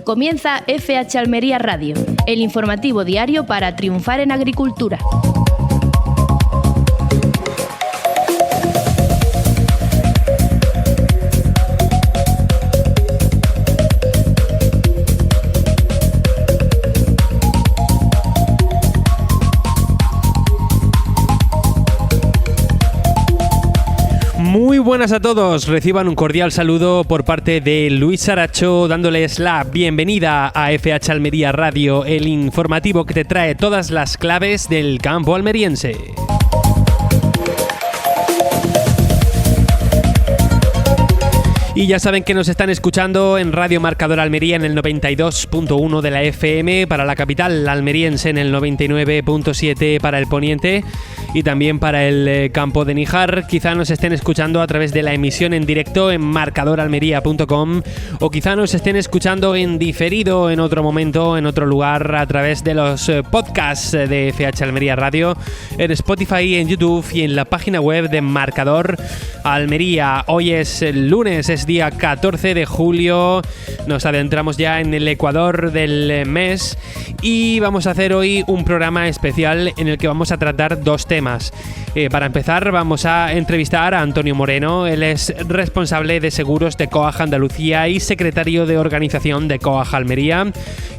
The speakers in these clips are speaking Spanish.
Comienza FH Almería Radio, el informativo diario para triunfar en agricultura. Muy buenas a todos, reciban un cordial saludo por parte de Luis Saracho, dándoles la bienvenida a FH Almería Radio, el informativo que te trae todas las claves del campo almeriense. Y ya saben que nos están escuchando en Radio Marcador Almería en el 92.1 de la FM, para la capital almeriense en el 99.7 para el poniente y también para el campo de Níjar. Quizá nos estén escuchando a través de la emisión en directo en marcadoralmería.com o quizá nos estén escuchando en diferido en otro momento, en otro lugar, a través de los podcasts de FH Almería Radio, en Spotify, en YouTube y en la página web de Marcador Almería. Hoy es el lunes, es día 14 de julio, nos adentramos ya en el ecuador del mes y vamos a hacer hoy un programa especial en el que vamos a tratar dos temas. Para empezar, vamos a entrevistar a Antonio Moreno. Él es responsable de seguros de COAG Andalucía y secretario de organización de COAG Almería,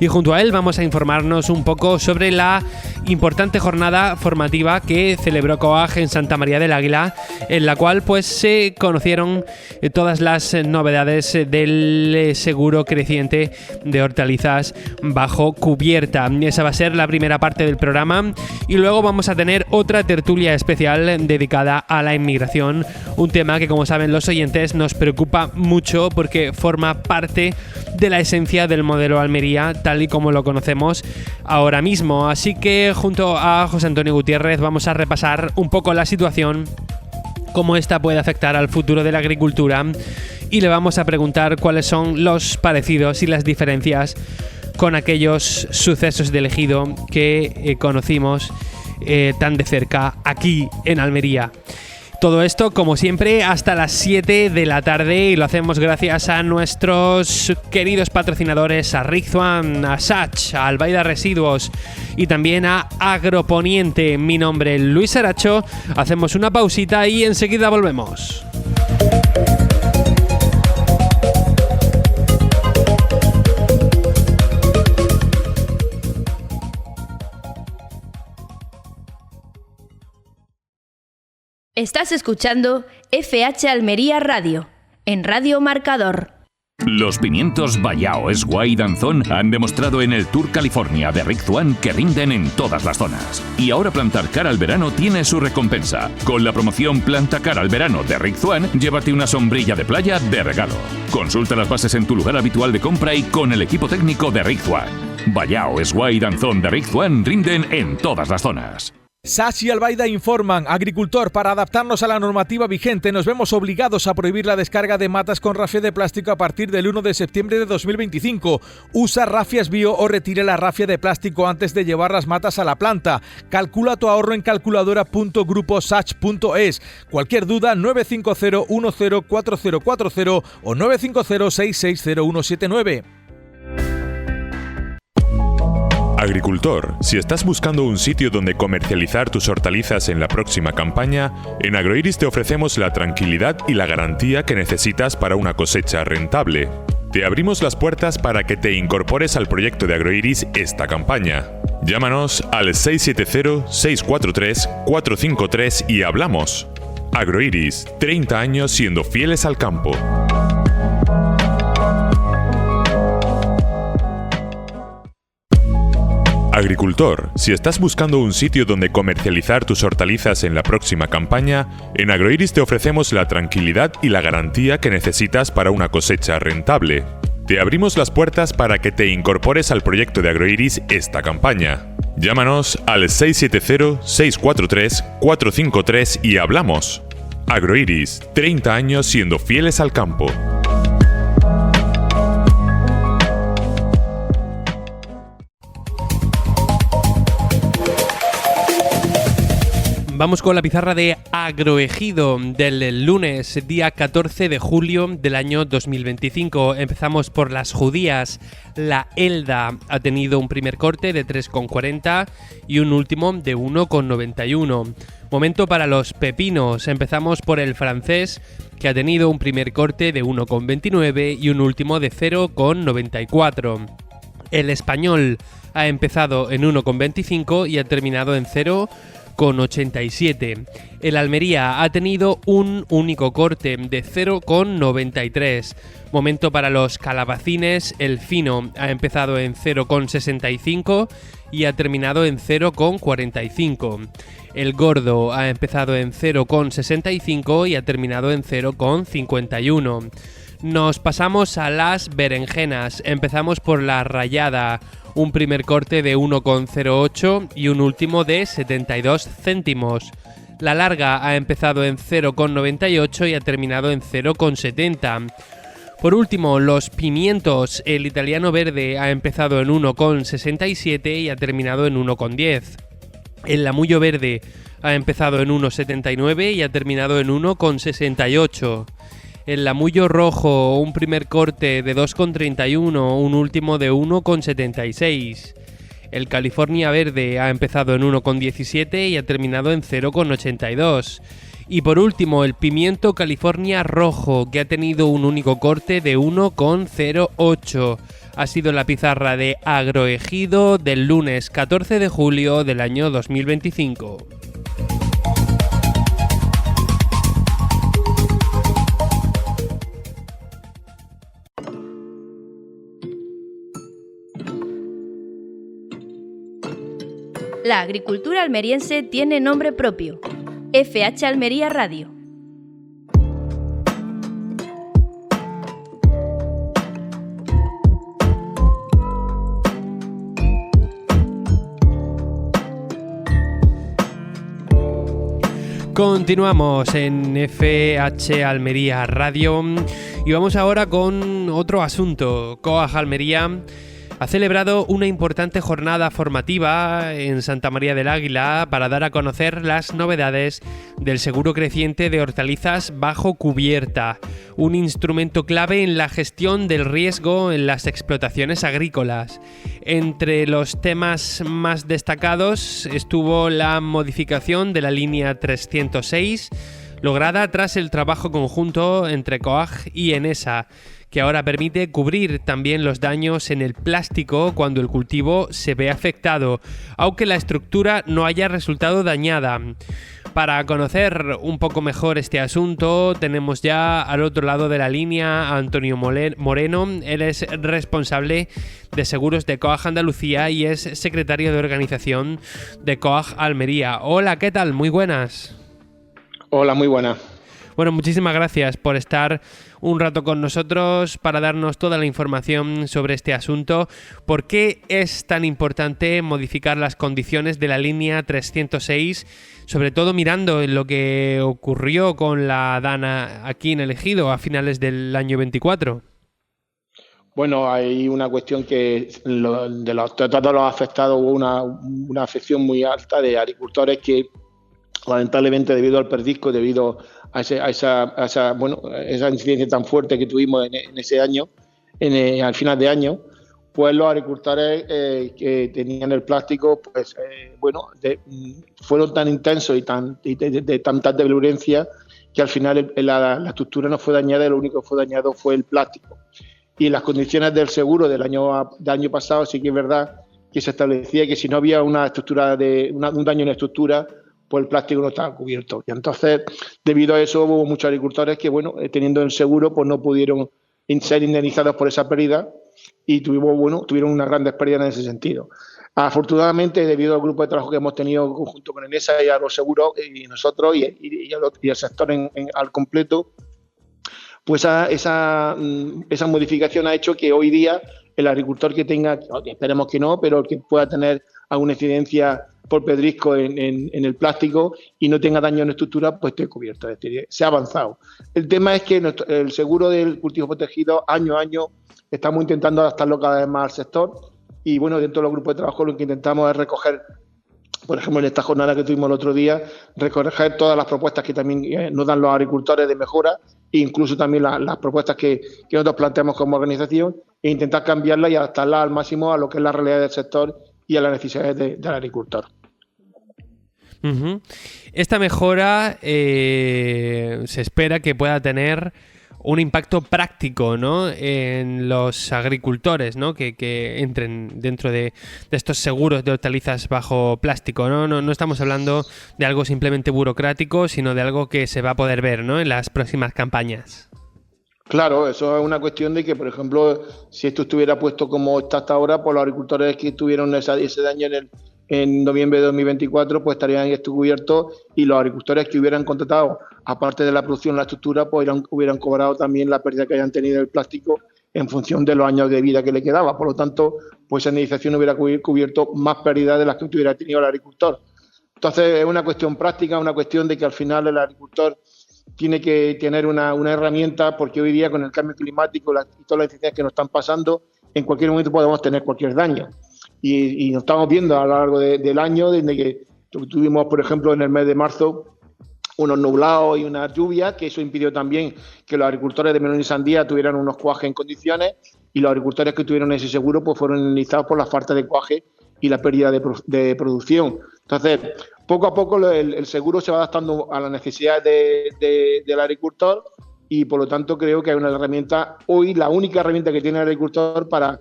y junto a él vamos a informarnos un poco sobre la importante jornada formativa que celebró COAG en Santa María del Águila, en la cual pues se conocieron todas las novedades del seguro creciente de hortalizas bajo cubierta. Esa va a ser la primera parte del programa y luego vamos a tener otra tertulia especial dedicada a la inmigración, un tema que, como saben los oyentes, nos preocupa mucho porque forma parte de la esencia del modelo Almería tal y como lo conocemos ahora mismo. Así que junto a José Antonio Gutiérrez vamos a repasar un poco la situación, cómo esta puede afectar al futuro de la agricultura, y le vamos a preguntar cuáles son los parecidos y las diferencias con aquellos sucesos del ejido que conocimos tan de cerca aquí en Almería. Todo esto, como siempre, hasta las 7 de la tarde, y lo hacemos gracias a nuestros queridos patrocinadores, a Rigzuan, a Sach, a Albaida Residuos y también a Agroponiente. Mi nombre es Luis Saracho, hacemos una pausita y enseguida volvemos. Estás escuchando FH Almería Radio, en Radio Marcador. Los pimientos Vallao, Esguay y Danzón han demostrado en el Tour California de Rigzuan que rinden en todas las zonas. Y ahora plantar cara al verano tiene su recompensa. Con la promoción Planta cara al verano de Rigzuan, llévate una sombrilla de playa de regalo. Consulta las bases en tu lugar habitual de compra y con el equipo técnico de Rigzuan. Vallao, Esguay y Danzón de Rigzuan rinden en todas las zonas. Sach y Albaida informan: agricultor, para adaptarnos a la normativa vigente nos vemos obligados a prohibir la descarga de matas con rafia de plástico a partir del 1 de septiembre de 2025. Usa rafias bio o retire la rafia de plástico antes de llevar las matas a la planta. Calcula tu ahorro en calculadora.gruposach.es. Cualquier duda, 950104040 o 950660179. Agricultor, si estás buscando un sitio donde comercializar tus hortalizas en la próxima campaña, en Agroiris te ofrecemos la tranquilidad y la garantía que necesitas para una cosecha rentable. Te abrimos las puertas para que te incorpores al proyecto de Agroiris esta campaña. Llámanos al 670-643-453 y hablamos. Agroiris, 30 años siendo fieles al campo. Agricultor, si estás buscando un sitio donde comercializar tus hortalizas en la próxima campaña, en Agroiris te ofrecemos la tranquilidad y la garantía que necesitas para una cosecha rentable. Te abrimos las puertas para que te incorpores al proyecto de Agroiris esta campaña. Llámanos al 670-643-453 y hablamos. Agroiris, 30 años siendo fieles al campo. Vamos con la pizarra de Agroejido del lunes, día 14 de julio del año 2025. Empezamos por las judías. La Elda ha tenido un primer corte de 3,40 y un último de 1,91. Momento para los pepinos. Empezamos por el francés, que ha tenido un primer corte de 1,29 y un último de 0,94. El español ha empezado en 1,25 y ha terminado en 0,87. El Almería ha tenido un único corte de 0,93. Momento para los calabacines. El fino ha empezado en 0,65 y ha terminado en 0,45. El gordo ha empezado en 0,65 y ha terminado en 0,51. Nos pasamos a las berenjenas. Empezamos por la rallada. Un primer corte de 1,08 y un último de 72 céntimos. La larga ha empezado en 0,98 y ha terminado en 0,70. Por último, los pimientos. El italiano verde ha empezado en 1,67 y ha terminado en 1,10. El lamullo verde ha empezado en 1,79 y ha terminado en 1,68. El lamullo rojo, un primer corte de 2,31, un último de 1,76. El California verde ha empezado en 1,17 y ha terminado en 0,82. Y por último, el pimiento California rojo, que ha tenido un único corte de 1,08. Ha sido la pizarra de Agroejido del lunes 14 de julio del año 2025. La agricultura almeriense tiene nombre propio. FH Almería Radio. Continuamos en FH Almería Radio y vamos ahora con otro asunto. COAG Almería ha celebrado una importante jornada formativa en Santa María del Águila para dar a conocer las novedades del seguro creciente de hortalizas bajo cubierta, un instrumento clave en la gestión del riesgo en las explotaciones agrícolas. Entre los temas más destacados estuvo la modificación de la línea 306, lograda tras el trabajo conjunto entre COAG y Enesa, que ahora permite cubrir también los daños en el plástico cuando el cultivo se ve afectado, aunque la estructura no haya resultado dañada. Para conocer un poco mejor este asunto, tenemos ya al otro lado de la línea a Antonio Moreno. Él es responsable de seguros de COAG Andalucía y es secretario de organización de COAG Almería. Hola, ¿qué tal? Muy buenas. Hola, muy buenas. Bueno, muchísimas gracias por estar un rato con nosotros para darnos toda la información sobre este asunto. ¿Por qué es tan importante modificar las condiciones de la línea 306, sobre todo mirando en lo que ocurrió con la DANA aquí en el Ejido a finales del año 24? Bueno, hay una cuestión que de todos los afectados hubo una afección muy alta de agricultores que lamentablemente debido al perdisco, debido a esa incidencia tan fuerte que tuvimos en ese año, al final de año, pues los agricultores que tenían el plástico, pues fueron tan intensos y de tanta violencia que al final la estructura no fue dañada y lo único que fue dañado fue el plástico. Y en las condiciones del seguro del año pasado sí que es verdad que se establecía que si no había un daño en la estructura, pues el plástico no estaba cubierto. Y entonces, debido a eso, hubo muchos agricultores que, teniendo el seguro, pues no pudieron ser indemnizados por esa pérdida y tuvieron unas grandes pérdidas en ese sentido. Afortunadamente, debido al grupo de trabajo que hemos tenido junto con Enesa y a los seguros, y nosotros y el sector al completo, pues esa modificación ha hecho que hoy día el agricultor que tenga, esperemos que no, pero que pueda tener alguna incidencia por pedrisco en el plástico y no tenga daño en la estructura, pues esté cubierto. Es decir, se ha avanzado. El tema es que el seguro del cultivo protegido, año a año, estamos intentando adaptarlo cada vez más al sector y, dentro de los grupos de trabajo lo que intentamos es recoger por ejemplo, en esta jornada que tuvimos el otro día, recoger todas las propuestas que también nos dan los agricultores de mejora, e incluso también las propuestas que nosotros planteamos como organización, e intentar cambiarlas y adaptarlas al máximo a lo que es la realidad del sector y a las necesidades del agricultor. Uh-huh. Esta mejora se espera que pueda tener un impacto práctico, ¿no?, en los agricultores, ¿no?, que entren dentro de estos seguros de hortalizas bajo plástico, ¿no? No estamos hablando de algo simplemente burocrático, sino de algo que se va a poder ver, ¿no?, en las próximas campañas. Claro, eso es una cuestión de que, por ejemplo, si esto estuviera puesto como está hasta ahora, pues los agricultores que tuvieron ese daño en noviembre de 2024, pues estarían esto cubiertos, y los agricultores que hubieran contratado, aparte de la producción, la estructura, pues hubieran cobrado también la pérdida que hayan tenido el plástico en función de los años de vida que le quedaba. Por lo tanto, pues esa indemnización hubiera cubierto más pérdidas de las que hubiera tenido el agricultor. Entonces, es una cuestión práctica, una cuestión de que al final el agricultor tiene que tener una herramienta, porque hoy día con el cambio climático y todas las incidencias que nos están pasando, en cualquier momento podemos tener cualquier daño. Y nos estamos viendo a lo largo del año, desde que tuvimos, por ejemplo, en el mes de marzo, unos nublados y unas lluvias, que eso impidió también que los agricultores de melón y sandía tuvieran unos cuajes en condiciones, y los agricultores que tuvieron ese seguro pues fueron indemnizados por la falta de cuaje y la pérdida de producción. Entonces, poco a poco el seguro se va adaptando a las necesidades del agricultor, y por lo tanto creo que hay una herramienta, hoy la única herramienta que tiene el agricultor para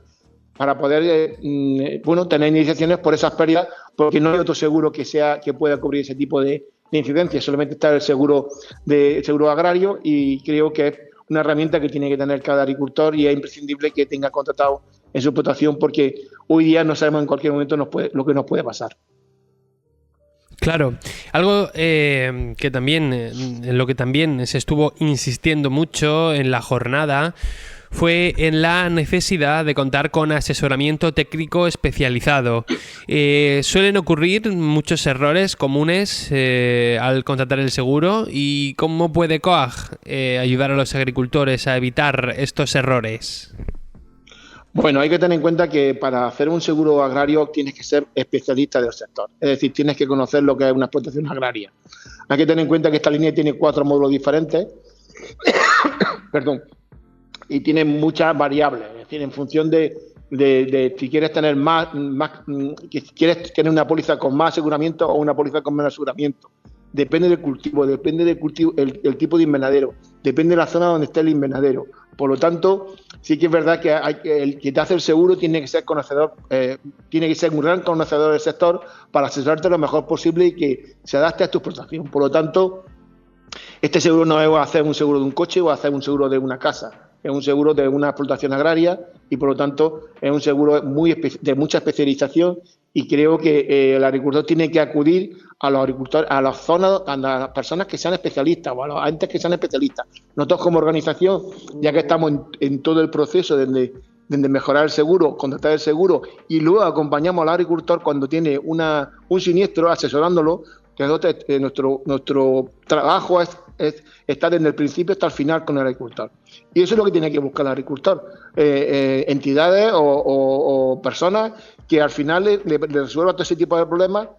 poder tener indemnizaciones por esas pérdidas, porque no hay otro seguro que pueda cubrir ese tipo de incidencias. Solamente está el seguro agrario, y creo que es una herramienta que tiene que tener cada agricultor, y es imprescindible que tenga contratado en su explotación, porque hoy día no sabemos en cualquier momento lo que nos puede pasar. Claro, algo que también, en lo que también se estuvo insistiendo mucho en la jornada, fue en la necesidad de contar con asesoramiento técnico especializado. Suelen ocurrir muchos errores comunes al contratar el seguro, y ¿cómo puede COAG ayudar a los agricultores a evitar estos errores? Bueno, hay que tener en cuenta que para hacer un seguro agrario tienes que ser especialista del sector, es decir, tienes que conocer lo que es una explotación agraria. Hay que tener en cuenta que esta línea tiene 4 módulos diferentes, perdón, y tiene muchas variables, es decir, en función de si quieres tener quieres tener una póliza con más aseguramiento o una póliza con menos aseguramiento. Depende del cultivo, el tipo de invernadero, depende de la zona donde esté el invernadero. Por lo tanto, sí que es verdad que el que te hace el seguro tiene que ser conocedor, tiene que ser un gran conocedor del sector para asesorarte lo mejor posible y que se adapte a tu explotación. Por lo tanto, este seguro no es hacer un seguro de un coche o hacer un seguro de una casa. Es un seguro de una explotación agraria, y por lo tanto es un seguro de mucha especialización, y creo que el agricultor tiene que acudir a los agricultores, a las zonas, a las personas que sean especialistas o a los agentes que sean especialistas. Nosotros como organización, ya que estamos en todo el proceso de mejorar el seguro, contratar el seguro, y luego acompañamos al agricultor cuando tiene un siniestro, asesorándolo, que nuestro trabajo es estar desde el principio hasta el final con el agricultor. Y eso es lo que tiene que buscar el agricultor. Entidades o personas que al final le resuelvan todo ese tipo de problemas,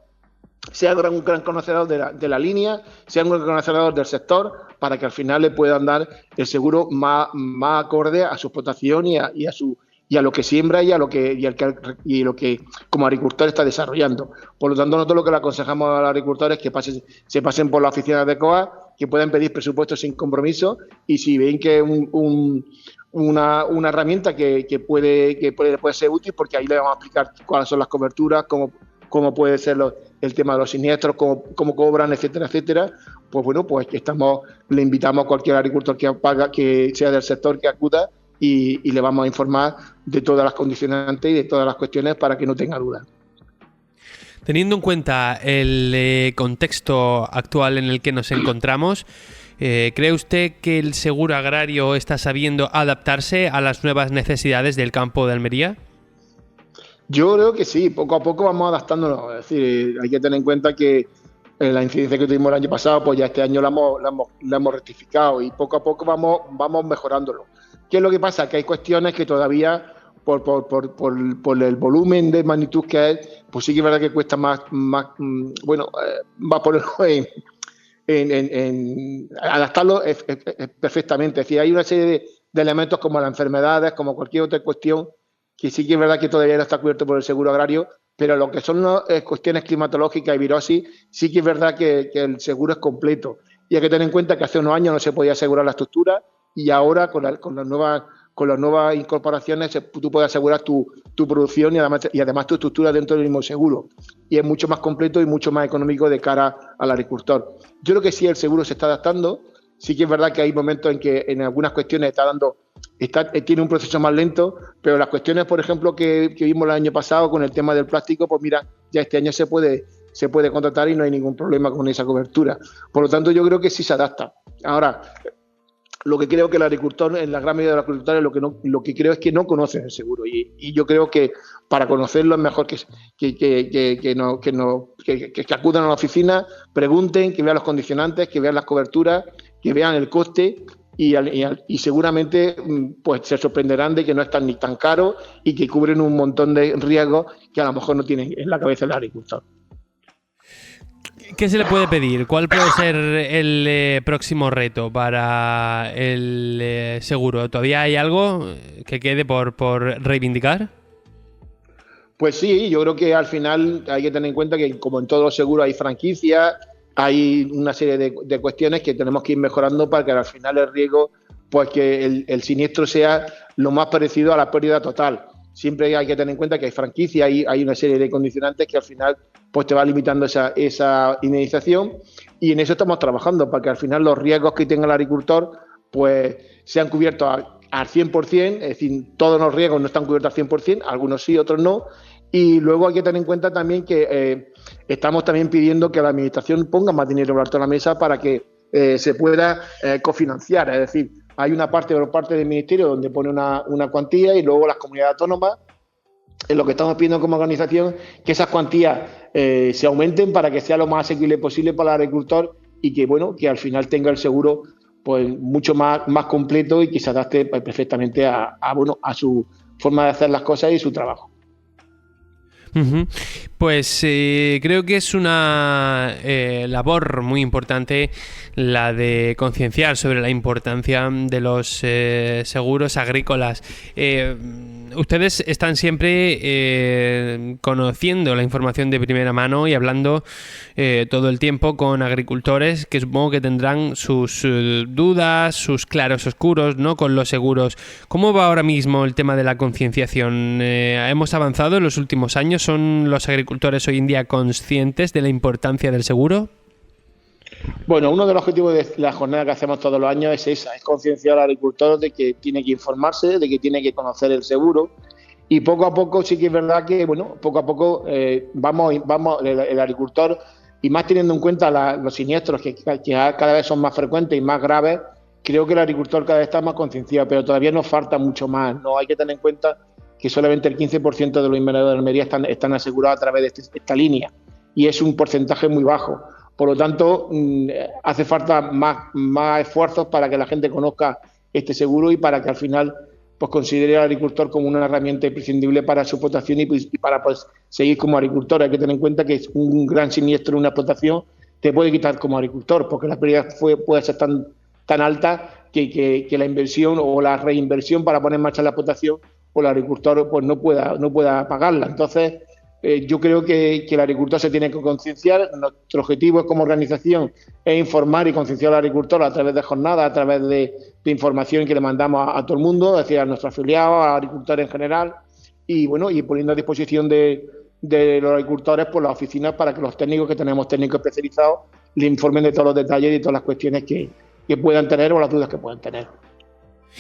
sean un gran conocedor de la línea, sean un gran conocedor del sector, para que al final le puedan dar el seguro más acorde a su explotación y a lo que siembra y lo que como agricultor está desarrollando. Por lo tanto, nosotros lo que le aconsejamos a los agricultores es que se pasen por la oficina de COAG, que pueden pedir presupuestos sin compromiso, y si ven que es una herramienta que puede ser útil, porque ahí le vamos a explicar cuáles son las coberturas, cómo puede ser el tema de los siniestros, cómo cobran, etcétera, etcétera. Pues bueno, pues le invitamos a cualquier agricultor que sea del sector que acuda, y le vamos a informar de todas las condicionantes y de todas las cuestiones para que no tenga dudas. Teniendo en cuenta el contexto actual en el que nos encontramos, ¿cree usted que el seguro agrario está sabiendo adaptarse a las nuevas necesidades del campo de Almería? Yo creo que sí, poco a poco vamos adaptándonos. Es decir, hay que tener en cuenta que la incidencia que tuvimos el año pasado, pues ya este año la hemos rectificado, y poco a poco vamos mejorándolo. ¿Qué es lo que pasa? Que hay cuestiones que todavía por el volumen de magnitud que es, pues sí que es verdad que cuesta más va a ponerlo en adaptarlo perfectamente. Es decir, hay una serie de elementos como las enfermedades, como cualquier otra cuestión, que sí que es verdad que todavía no está cubierto por el seguro agrario, pero lo que son cuestiones climatológicas y virosis, sí que es verdad que el seguro es completo. Y hay que tener en cuenta que hace unos años no se podía asegurar la estructura y ahora con las nuevas incorporaciones tú puedes asegurar tu producción y además tu estructura dentro del mismo seguro. Y es mucho más completo y mucho más económico de cara al agricultor. Yo creo que sí, el seguro se está adaptando. Sí que es verdad que hay momentos en que en algunas cuestiones tiene un proceso más lento, pero las cuestiones, por ejemplo, que vimos el año pasado con el tema del plástico, pues mira, ya este año se puede contratar y no hay ningún problema con esa cobertura. Por lo tanto, yo creo que sí se adapta. Ahora, lo que creo que el agricultor, en la gran mayoría de los agricultores, lo que creo es que no conocen el seguro. Y yo creo que para conocerlo es mejor que acudan a la oficina, pregunten, que vean los condicionantes, que vean las coberturas, que vean el coste y seguramente pues se sorprenderán de que no están ni tan caros y que cubren un montón de riesgos que a lo mejor no tienen en la cabeza el agricultor. ¿Qué se le puede pedir? ¿Cuál puede ser el próximo reto para el seguro? ¿Todavía hay algo que quede por reivindicar? Pues sí, yo creo que al final hay que tener en cuenta que como en todos los seguros hay franquicias, hay una serie de cuestiones que tenemos que ir mejorando para que al final el riesgo, pues que el siniestro sea lo más parecido a la pérdida total. Siempre hay que tener en cuenta que hay franquicias, hay una serie de condicionantes que al final pues te va limitando esa indemnización y en eso estamos trabajando para que al final los riesgos que tenga el agricultor pues sean cubiertos al 100%, es decir, todos los riesgos no están cubiertos al 100%, algunos sí, otros no. Y luego hay que tener en cuenta también que estamos también pidiendo que la administración ponga más dinero sobre la mesa para que se pueda cofinanciar. Es decir, hay una parte por parte del Ministerio donde pone una cuantía y luego las comunidades autónomas, en lo que estamos pidiendo como organización, que esas cuantías se aumenten para que sea lo más asequible posible para el agricultor y que al final tenga el seguro pues mucho más completo y que se adapte perfectamente a su forma de hacer las cosas y su trabajo. Pues creo que es una labor muy importante la de concienciar sobre la importancia de los seguros agrícolas. Ustedes están siempre conociendo la información de primera mano y hablando todo el tiempo con agricultores que supongo que tendrán sus dudas, sus claros oscuros, ¿no?, con los seguros. ¿Cómo va ahora mismo el tema de la concienciación? ¿Hemos avanzado en los últimos años? ¿Son los agricultores hoy en día conscientes de la importancia del seguro? Bueno, uno de los objetivos de la jornada que hacemos todos los años es concienciar al agricultor de que tiene que informarse, de que tiene que conocer el seguro y poco a poco sí que es verdad que, poco a poco vamos el agricultor y más teniendo en cuenta los siniestros que cada vez son más frecuentes y más graves, creo que el agricultor cada vez está más concienciado, pero todavía nos falta mucho más, ¿no? Hay que tener en cuenta que solamente el 15% de los invernadores de Almería están asegurados a través de esta línea y es un porcentaje muy bajo. Por lo tanto, hace falta más esfuerzos para que la gente conozca este seguro y para que al final pues considere al agricultor como una herramienta imprescindible para su explotación y para pues seguir como agricultor. Hay que tener en cuenta que un gran siniestro en una explotación te puede quitar como agricultor, porque la pérdida puede ser tan alta que la inversión o la reinversión para poner en marcha la explotación o el agricultor pues no pueda pagarla. Entonces, yo creo que el agricultor se tiene que concienciar. Nuestro objetivo como organización es informar y concienciar al agricultor a través de jornadas, a través de información que le mandamos a todo el mundo, es decir, a nuestros afiliados, a agricultores en general, y poniendo a disposición de los agricultores por las oficinas para que los técnicos especializados le informen de todos los detalles y de todas las cuestiones que puedan tener o las dudas que puedan tener.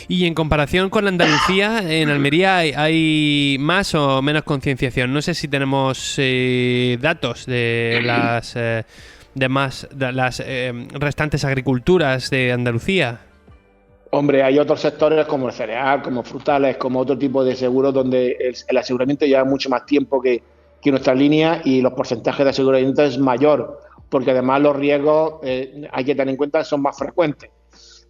Y en comparación con Andalucía, en Almería hay más o menos concienciación. No sé si tenemos datos de las restantes agriculturas de Andalucía. Hombre, hay otros sectores como el cereal, como frutales, como otro tipo de seguros donde el aseguramiento lleva mucho más tiempo que nuestra línea y los porcentajes de aseguramiento es mayor, porque además los riesgos, hay que tener en cuenta, son más frecuentes.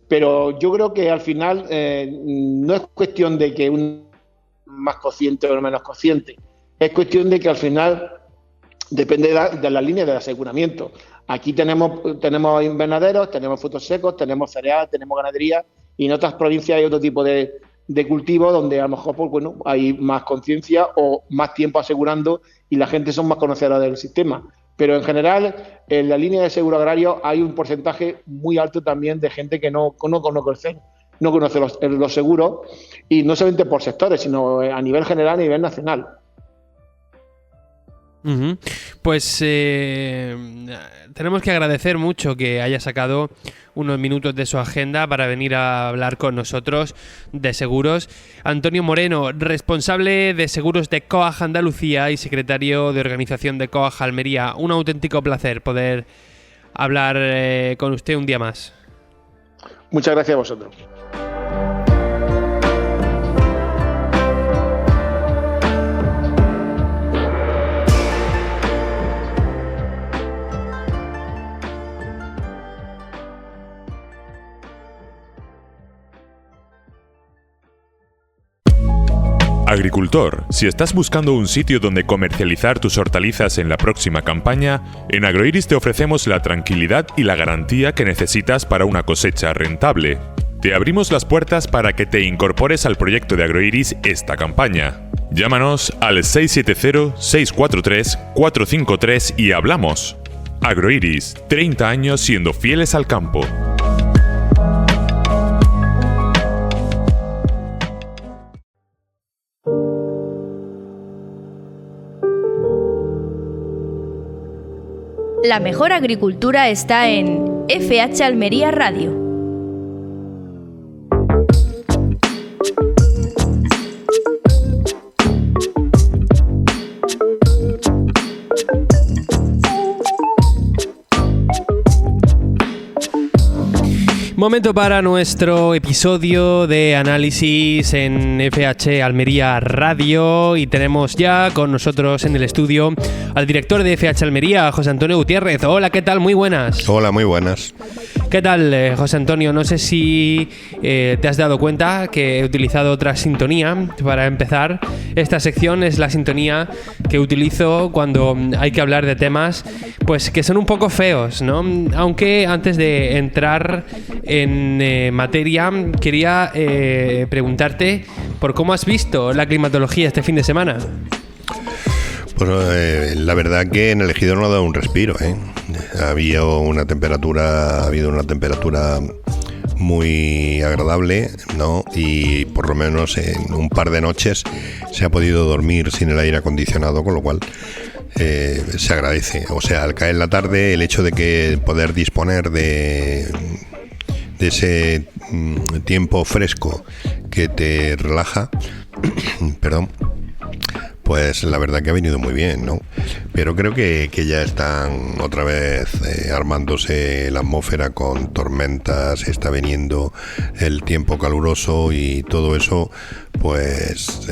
Pero yo creo que al final no es cuestión de que un más consciente o menos consciente. Es cuestión de que al final depende de la línea de aseguramiento. Aquí tenemos invernaderos, tenemos frutos secos, tenemos cereal, tenemos ganadería, y en otras provincias hay otro tipo de cultivo donde a lo mejor pues, bueno, hay más conciencia o más tiempo asegurando y la gente son más conocedora del sistema. Pero en general, en la línea de seguro agrario hay un porcentaje muy alto también de gente que no conoce los seguros, y no solamente por sectores, sino a nivel general, a nivel nacional. Uh-huh. Pues tenemos que agradecer mucho que haya sacado unos minutos de su agenda para venir a hablar con nosotros de seguros. Antonio Moreno, responsable de seguros de COAG Andalucía y secretario de organización de COAG Almería. Un auténtico placer poder hablar con usted un día más. Muchas gracias a vosotros. Agricultor, si estás buscando un sitio donde comercializar tus hortalizas en la próxima campaña, en Agroiris te ofrecemos la tranquilidad y la garantía que necesitas para una cosecha rentable. Te abrimos las puertas para que te incorpores al proyecto de Agroiris esta campaña. Llámanos al 670-643-453 y hablamos. Agroiris, 30 años siendo fieles al campo. La mejor agricultura está en FH Almería Radio. Momento para nuestro episodio de análisis en FH Almería Radio, y tenemos ya con nosotros en el estudio al director de FH Almería, José Antonio Gutiérrez. Hola, ¿qué tal? Muy buenas. Hola, muy buenas. ¿Qué tal, José Antonio? No sé si te has dado cuenta que he utilizado otra sintonía para empezar. Esta sección es la sintonía que utilizo cuando hay que hablar de temas pues que son un poco feos, ¿no? Aunque antes de entrar en materia, quería preguntarte por cómo has visto la climatología este fin de semana. Pues la verdad que en el Ejido no ha dado un respiro, ¿eh? Ha habido una temperatura muy agradable, ¿no? Y por lo menos en un par de noches se ha podido dormir sin el aire acondicionado, con lo cual se agradece. O sea, al caer la tarde, el hecho de que poder disponer de ese tiempo fresco que te relaja, perdón, pues la verdad que ha venido muy bien, ¿no? Pero creo que ya están otra vez armándose la atmósfera con tormentas, está viniendo el tiempo caluroso y todo eso, pues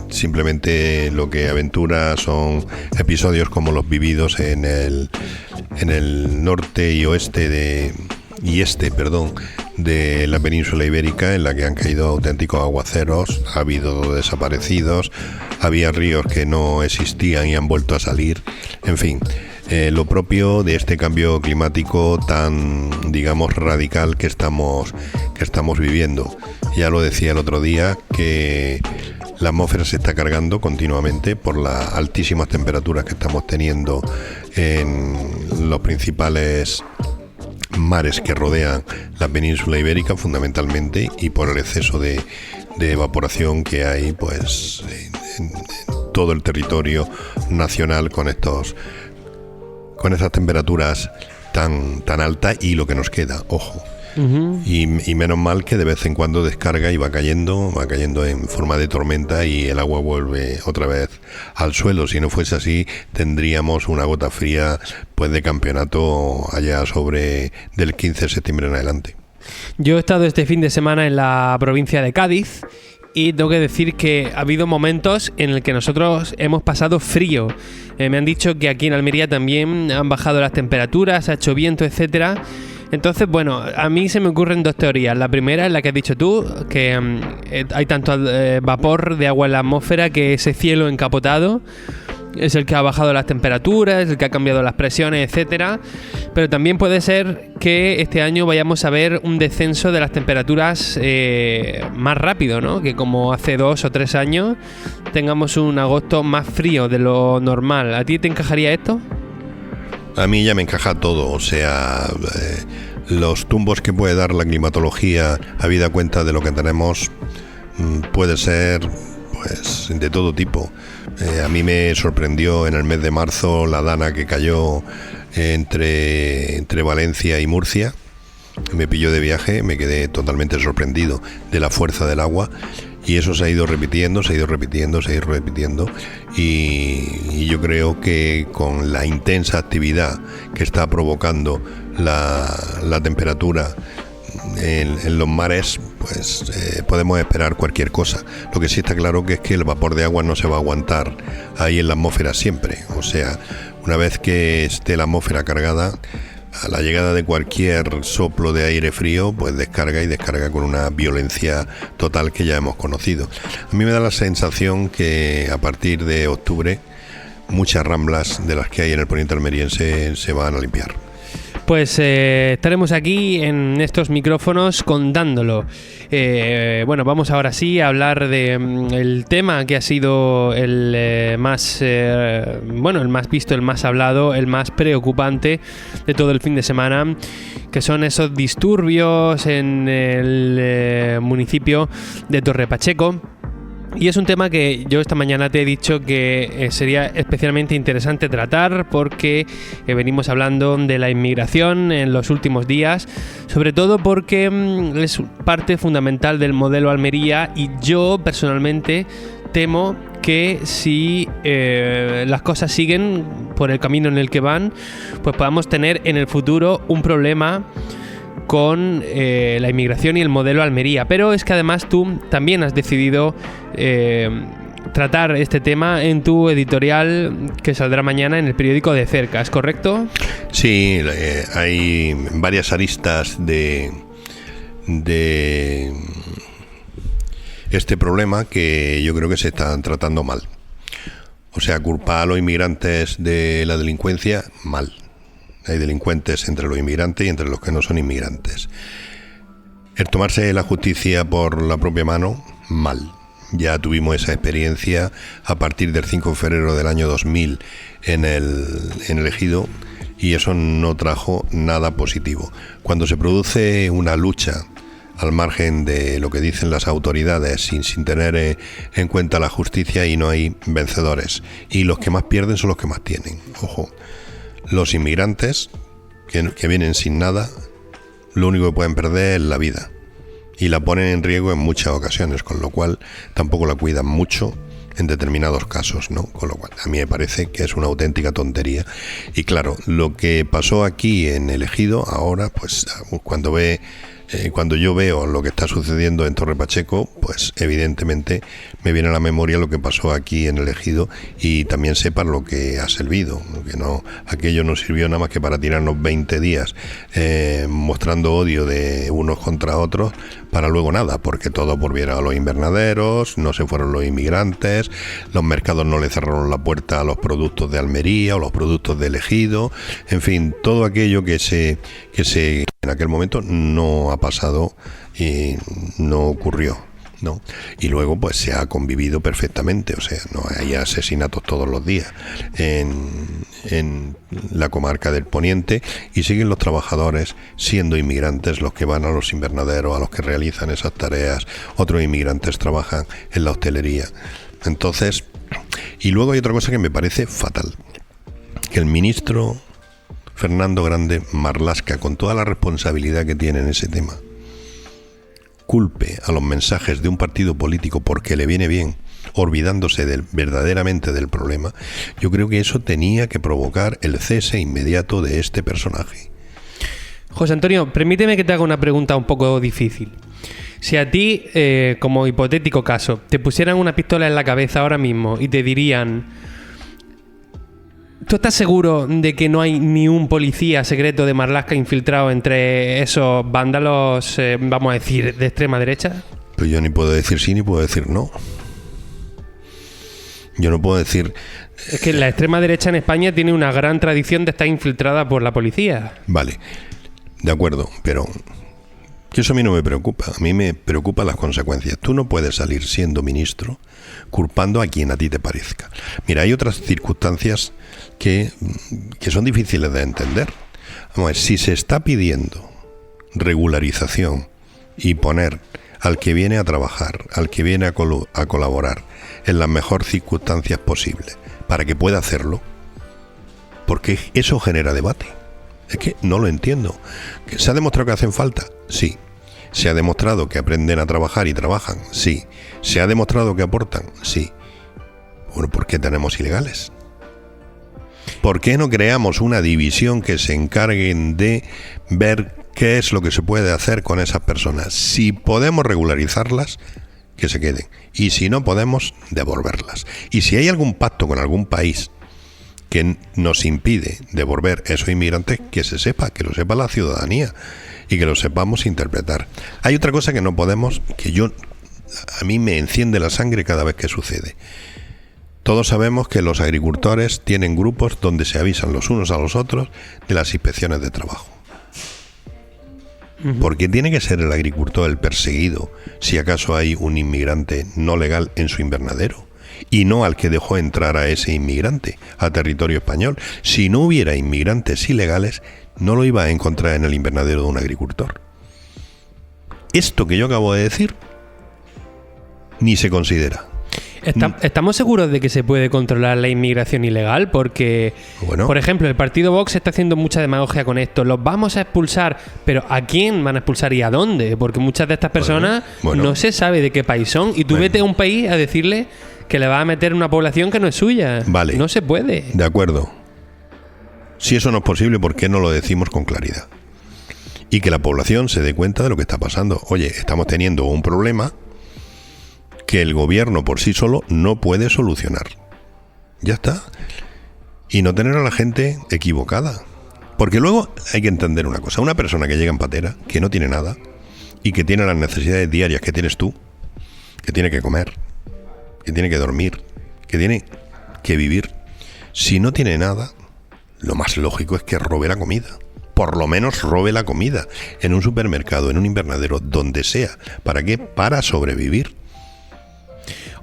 simplemente lo que aventura son episodios como los vividos en el norte y oeste de la península ibérica, en la que han caído auténticos aguaceros, ha habido desaparecidos, había ríos que no existían y han vuelto a salir, en fin, lo propio de este cambio climático tan, digamos, radical que estamos viviendo. Ya lo decía el otro día, que la atmósfera se está cargando continuamente por las altísimas temperaturas que estamos teniendo en los principales mares que rodean la península ibérica, fundamentalmente, y por el exceso de evaporación que hay pues en todo el territorio nacional con estas temperaturas tan altas, y lo que nos queda, ojo. Uh-huh. Y menos mal que de vez en cuando descarga y va cayendo en forma de tormenta, y el agua vuelve otra vez al suelo. Si no fuese así, tendríamos una gota fría pues de campeonato allá sobre del 15 de septiembre en adelante. Yo he estado este fin de semana en la provincia de Cádiz y tengo que decir que ha habido momentos en el que nosotros hemos pasado frío. Me han dicho que aquí en Almería también han bajado las temperaturas, ha hecho viento, etcétera. Entonces, bueno, a mí se me ocurren dos teorías. La primera es la que has dicho tú, que hay tanto vapor de agua en la atmósfera que ese cielo encapotado es el que ha bajado las temperaturas, el que ha cambiado las presiones, etcétera. Pero también puede ser que este año vayamos a ver un descenso de las temperaturas más rápido, ¿no? Que como hace 2 o 3 años tengamos un agosto más frío de lo normal. ¿A ti te encajaría esto? A mí ya me encaja todo, o sea, los tumbos que puede dar la climatología habida cuenta de lo que tenemos puede ser pues de todo tipo. A mí me sorprendió en el mes de marzo la dana que cayó entre Valencia y Murcia. Me pilló de viaje, me quedé totalmente sorprendido de la fuerza del agua. Y eso se ha ido repitiendo y yo creo que con la intensa actividad que está provocando la temperatura en los mares, pues podemos esperar cualquier cosa. Lo que sí está claro que es que el vapor de agua no se va a aguantar ahí en la atmósfera siempre. O sea, una vez que esté la atmósfera cargada, a la llegada de cualquier soplo de aire frío, pues descarga con una violencia total que ya hemos conocido. A mí me da la sensación que a partir de octubre muchas ramblas de las que hay en el poniente almeriense se van a limpiar. Pues estaremos aquí en estos micrófonos contándolo. Bueno, vamos ahora sí a hablar de el tema que ha sido el más visto, el más hablado, el más preocupante de todo el fin de semana, que son esos disturbios en el municipio de Torre Pacheco. Y es un tema que yo esta mañana te he dicho que sería especialmente interesante tratar porque venimos hablando de la inmigración en los últimos días, sobre todo porque es parte fundamental del modelo Almería y yo personalmente temo que si las cosas siguen por el camino en el que van, pues podamos tener en el futuro un problema con la inmigración y el modelo Almería. Pero es que además tú también has decidido tratar este tema en tu editorial que saldrá mañana en el periódico De Cerca, ¿es correcto? Sí, hay varias aristas de este problema que yo creo que se están tratando mal. O sea, culpar a los inmigrantes de la delincuencia, mal. Hay delincuentes entre los inmigrantes y entre los que no son inmigrantes. El tomarse la justicia por la propia mano, mal. Ya tuvimos esa experiencia a partir del 5 de febrero del año 2000 en el Ejido y eso no trajo nada positivo. Cuando se produce una lucha al margen de lo que dicen las autoridades sin tener en cuenta la justicia, y no hay vencedores. Y los que más pierden son los que más tienen. Ojo. Los inmigrantes que vienen sin nada, lo único que pueden perder es la vida y la ponen en riesgo en muchas ocasiones, con lo cual tampoco la cuidan mucho en determinados casos, ¿no? Con lo cual a mí me parece que es una auténtica tontería. Y claro, lo que pasó aquí en el Ejido ahora, pues cuando yo veo lo que está sucediendo en Torre Pacheco, pues evidentemente me viene a la memoria lo que pasó aquí en el Ejido y también sé para lo que ha servido, que no, aquello no sirvió nada más que para tirarnos 20 días mostrando odio de unos contra otros para luego nada, porque todos volvieron a los invernaderos, no se fueron los inmigrantes, los mercados no le cerraron la puerta a los productos de Almería o los productos del Ejido, en fin, todo aquello que en aquel momento no ha pasado y no ocurrió, ¿no? Y luego pues se ha convivido perfectamente, o sea, no hay asesinatos todos los días en la comarca del Poniente y siguen los trabajadores siendo inmigrantes los que van a los invernaderos, a los que realizan esas tareas, otros inmigrantes trabajan en la hostelería. Entonces, y luego hay otra cosa que me parece fatal, que el ministro Fernando Grande Marlaska, con toda la responsabilidad que tiene en ese tema, culpe a los mensajes de un partido político porque le viene bien, olvidándose verdaderamente del problema. Yo creo que eso tenía que provocar el cese inmediato de este personaje. José Antonio, permíteme que te haga una pregunta un poco difícil. Si a ti, como hipotético caso, te pusieran una pistola en la cabeza ahora mismo y te dirían: ¿Tú estás seguro de que no hay ni un policía secreto de Marlaska infiltrado entre esos vándalos, vamos a decir, de extrema derecha? Pues yo ni puedo decir sí ni puedo decir no. Yo no puedo decir... Es que la extrema derecha en España tiene una gran tradición de estar infiltrada por la policía. Vale, de acuerdo, pero que eso a mí no me preocupa. A mí me preocupan las consecuencias. Tú no puedes salir siendo ministro culpando a quien a ti te parezca. Mira, hay otras circunstancias que son difíciles de entender. Vamos a ver, si se está pidiendo regularización y poner al que viene a trabajar, al que viene a colaborar en las mejores circunstancias posibles para que pueda hacerlo, porque eso genera debate. Es que no lo entiendo. ¿Se ha demostrado que hacen falta? Sí. ¿Se ha demostrado que aprenden a trabajar y trabajan? Sí. ¿Se ha demostrado que aportan? Sí. Bueno, ¿por qué tenemos ilegales? ¿Por qué no creamos una división que se encarguen de ver qué es lo que se puede hacer con esas personas? Si podemos regularizarlas, que se queden. Y si no podemos, devolverlas. Y si hay algún pacto con algún país que nos impide devolver esos inmigrantes, que se sepa, que lo sepa la ciudadanía y que lo sepamos interpretar. Hay otra cosa que no podemos, a mí me enciende la sangre cada vez que sucede. Todos sabemos que los agricultores tienen grupos donde se avisan los unos a los otros de las inspecciones de trabajo. ¿Por qué tiene que ser el agricultor el perseguido si acaso hay un inmigrante no legal en su invernadero? Y no al que dejó entrar a ese inmigrante a territorio español. Si no hubiera inmigrantes ilegales, no lo iba a encontrar en el invernadero de un agricultor. Esto que yo acabo de decir ni se considera. ¿Estamos seguros de que se puede controlar la inmigración ilegal? Porque, bueno, por ejemplo, el partido Vox está haciendo mucha demagogia con esto. Los vamos a expulsar, pero ¿a quién van a expulsar y a dónde? Porque muchas de estas personas no se sabe de qué país son. Y tú vete a un país a decirle que le va a meter una población que no es suya. Vale. No se puede. De acuerdo. Si eso no es posible, ¿por qué no lo decimos con claridad? Y que la población se dé cuenta de lo que está pasando. Oye, estamos teniendo un problema que el gobierno por sí solo no puede solucionar. Ya está. Y no tener a la gente equivocada. Porque luego hay que entender una cosa. Una persona que llega en patera, que no tiene nada, y que tiene las necesidades diarias que tienes tú, que tiene que comer, que tiene que dormir, que tiene que vivir. Si no tiene nada, lo más lógico es que robe la comida. Por lo menos robe la comida en un supermercado, en un invernadero, donde sea. ¿Para qué? Para sobrevivir.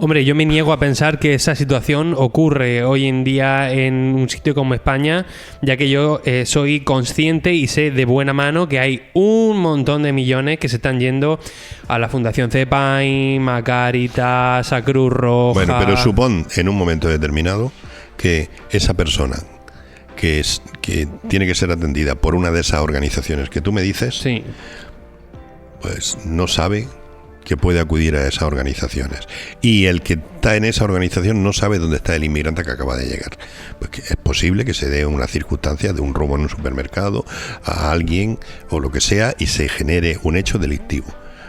Hombre, yo me niego a pensar que esa situación ocurre hoy en día en un sitio como España, ya que yo soy consciente y sé de buena mano que hay un montón de millones que se están yendo a la Fundación CEPAIM, a Cáritas, a Cruz Roja... Bueno, pero supón en un momento determinado que esa persona que tiene que ser atendida por una de esas organizaciones que tú me dices, sí, pues no sabe que puede acudir a esas organizaciones. Y el que está en esa organización no sabe dónde está el inmigrante que acaba de llegar. Pues que es posible que se dé una circunstancia de un robo en un supermercado a alguien o lo que sea y se genere un hecho delictivo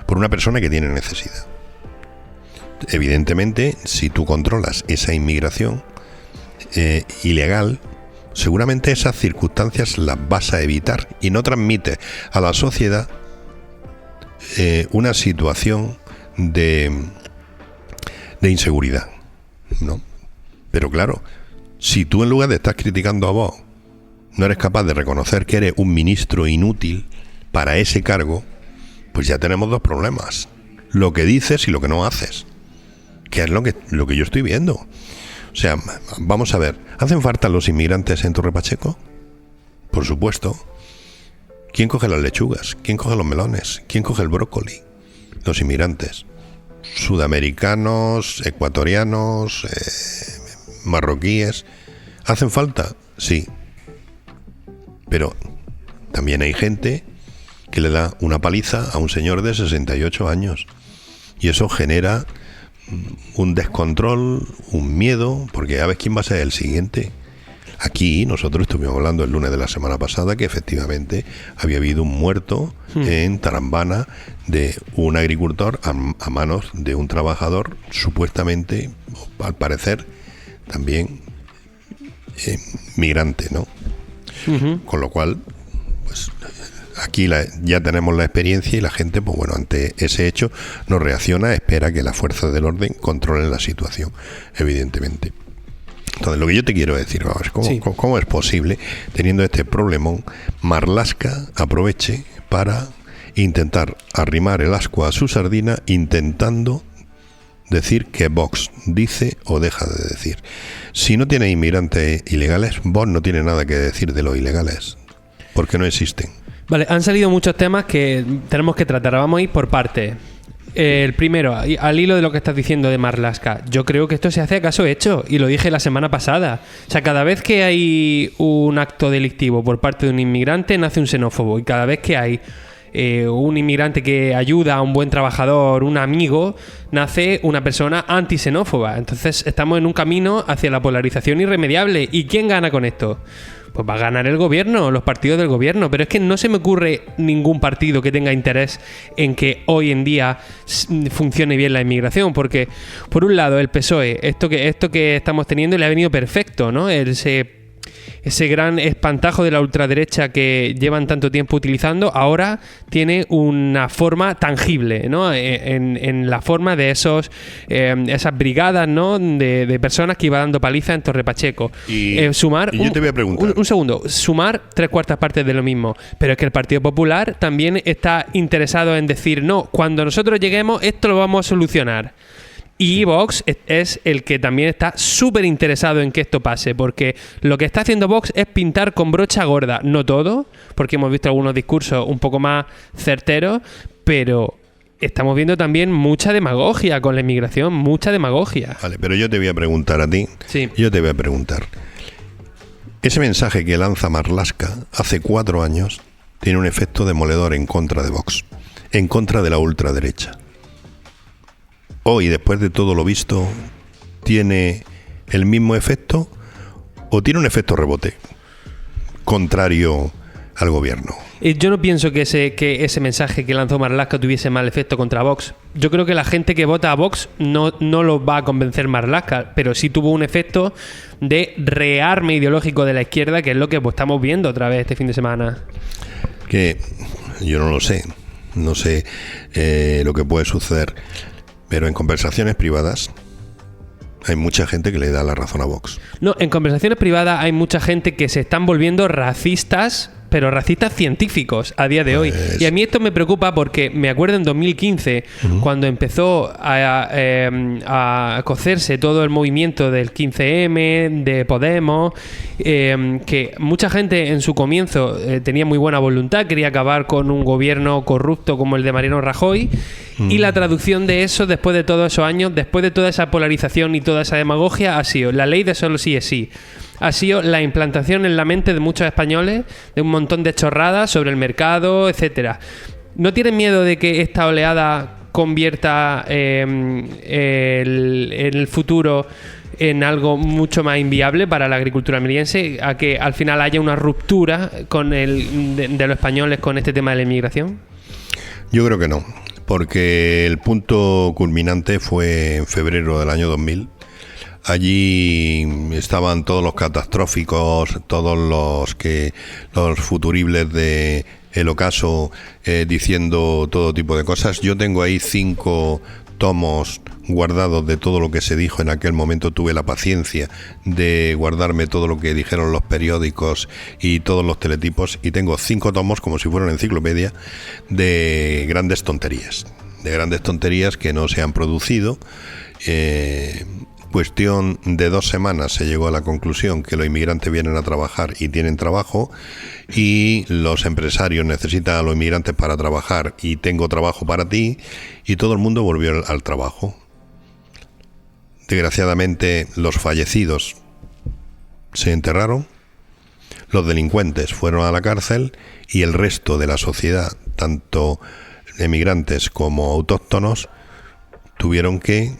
por una persona que tiene necesidad. Evidentemente, si tú controlas esa inmigración ilegal, seguramente esas circunstancias las vas a evitar y no transmites a la sociedad una situación de inseguridad, ¿no? Pero claro, si tú en lugar de estar criticando a vos, no eres capaz de reconocer que eres un ministro inútil para ese cargo, pues ya tenemos dos problemas: lo que dices y lo que no haces, que es lo que yo estoy viendo. O sea, vamos a ver, ¿hacen falta los inmigrantes en Torre Pacheco? Por supuesto. ¿Quién coge las lechugas? ¿Quién coge los melones? ¿Quién coge el brócoli? Los inmigrantes. Sudamericanos, ecuatorianos, marroquíes. ¿Hacen falta? Sí. Pero también hay gente que le da una paliza a un señor de 68 años. Y eso genera un descontrol, un miedo, porque a ver quién va a ser el siguiente. Aquí nosotros estuvimos hablando el lunes de la semana pasada que efectivamente había habido un muerto en Tarambana de un agricultor a manos de un trabajador supuestamente, al parecer, también migrante, ¿no? Con lo cual, pues aquí ya tenemos la experiencia y la gente, pues bueno, ante ese hecho no reacciona, espera que las fuerzas del orden controlen la situación, evidentemente. Entonces, lo que yo te quiero decir, vamos, ¿cómo es posible, teniendo este problemón, Marlaska aproveche para intentar arrimar el ascua a su sardina, intentando decir que Vox dice o deja de decir? Si no tiene inmigrantes ilegales, Vox no tiene nada que decir de los ilegales, porque no existen. Vale, han salido muchos temas que tenemos que tratar. Vamos a ir por partes. El primero, al hilo de lo que estás diciendo de Marlaska, yo creo que esto se hace a caso hecho, y lo dije la semana pasada. O sea, cada vez que hay un acto delictivo por parte de un inmigrante, nace un xenófobo, y cada vez que hay un inmigrante que ayuda a un buen trabajador, un amigo, nace una persona antisenófoba. Entonces estamos en un camino hacia la polarización irremediable. ¿Y quién gana con esto? Pues va a ganar el gobierno, los partidos del gobierno. Pero es que no se me ocurre ningún partido que tenga interés en que hoy en día funcione bien la inmigración, porque por un lado el PSOE, esto que estamos teniendo le ha venido perfecto, ¿no? Ese gran espantajo de la ultraderecha que llevan tanto tiempo utilizando, ahora tiene una forma tangible, ¿no? En la forma de esas brigadas, ¿no? de personas que iba dando paliza en Torre Pacheco. Sumar, yo te voy a preguntar. Un segundo, sumar 3/4 partes de lo mismo. Pero es que el Partido Popular también está interesado en decir, no, cuando nosotros lleguemos, esto lo vamos a solucionar. Y Vox es el que también está súper interesado en que esto pase, porque lo que está haciendo Vox es pintar con brocha gorda. No todo, porque hemos visto algunos discursos un poco más certeros, pero estamos viendo también mucha demagogia con la inmigración, mucha demagogia. Vale, pero yo te voy a preguntar a ti. Sí. Yo te voy a preguntar. Ese mensaje que lanza Marlaska hace 4 años tiene un efecto demoledor en contra de Vox, en contra de la ultraderecha. Hoy, después de todo lo visto, ¿tiene el mismo efecto o tiene un efecto rebote contrario al gobierno? Yo no pienso que ese mensaje que lanzó Marlaska tuviese mal efecto contra Vox. Yo creo que la gente que vota a Vox no lo va a convencer Marlaska, pero sí tuvo un efecto de rearme ideológico de la izquierda, que es lo que estamos viendo otra vez este fin de semana. Que yo no lo sé. No sé lo que puede suceder. Pero en conversaciones privadas hay mucha gente que le da la razón a Vox. No, en conversaciones privadas hay mucha gente que se están volviendo racistas, pero racistas científicos a día de hoy. Y a mí esto me preocupa porque me acuerdo en 2015, cuando empezó a cocerse todo el movimiento del 15M, de Podemos, que mucha gente en su comienzo tenía muy buena voluntad, quería acabar con un gobierno corrupto como el de Mariano Rajoy, y la traducción de eso, después de todos esos años, después de toda esa polarización y toda esa demagogia, ha sido la ley de solo sí es sí. Ha sido la implantación en la mente de muchos españoles de un montón de chorradas sobre el mercado, etcétera. ¿No tienen miedo de que esta oleada convierta el futuro en algo mucho más inviable para la agricultura almeriense, a que al final haya una ruptura con de los españoles con este tema de la inmigración? Yo creo que no, porque el punto culminante fue en febrero del año 2000. Allí estaban todos los catastróficos, todos los futuribles de El Ocaso diciendo todo tipo de cosas. Yo tengo ahí 5 tomos guardados de todo lo que se dijo en aquel momento. Tuve la paciencia de guardarme todo lo que dijeron los periódicos y todos los teletipos, y tengo 5 tomos, como si fuera una enciclopedia, de grandes tonterías que no se han producido. Cuestión de 2 semanas se llegó a la conclusión que los inmigrantes vienen a trabajar y tienen trabajo, y los empresarios necesitan a los inmigrantes para trabajar y tengo trabajo para ti, y todo el mundo volvió al trabajo. Desgraciadamente los fallecidos se enterraron, los delincuentes fueron a la cárcel y el resto de la sociedad, tanto emigrantes como autóctonos, tuvieron que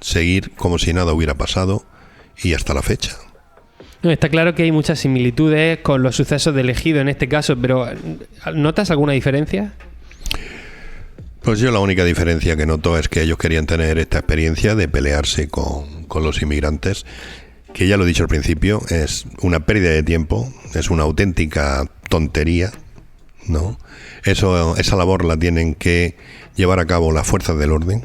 seguir como si nada hubiera pasado, y hasta la fecha. Está claro que hay muchas similitudes con los sucesos de Ejido en este caso, pero ¿notas alguna diferencia? Pues yo la única diferencia que noto es que ellos querían tener esta experiencia de pelearse con los inmigrantes, que ya lo he dicho al principio, es una pérdida de tiempo, es una auténtica tontería, ¿no? Esa labor la tienen que llevar a cabo las fuerzas del orden,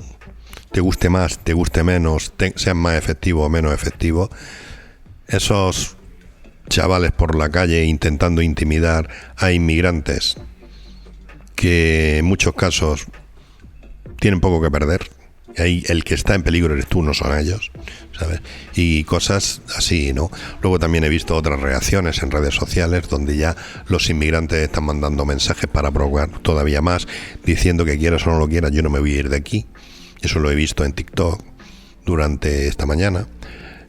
te guste más, te guste menos, sean más efectivos o menos efectivos. Esos chavales por la calle intentando intimidar a inmigrantes que en muchos casos tienen poco que perder. Ahí el que está en peligro eres tú, no son ellos, ¿sabes? Y cosas así, ¿no? Luego también he visto otras reacciones en redes sociales donde ya los inmigrantes están mandando mensajes para provocar todavía más, diciendo que quieras o no lo quieras, yo no me voy a ir de aquí. Eso lo he visto en TikTok durante esta mañana,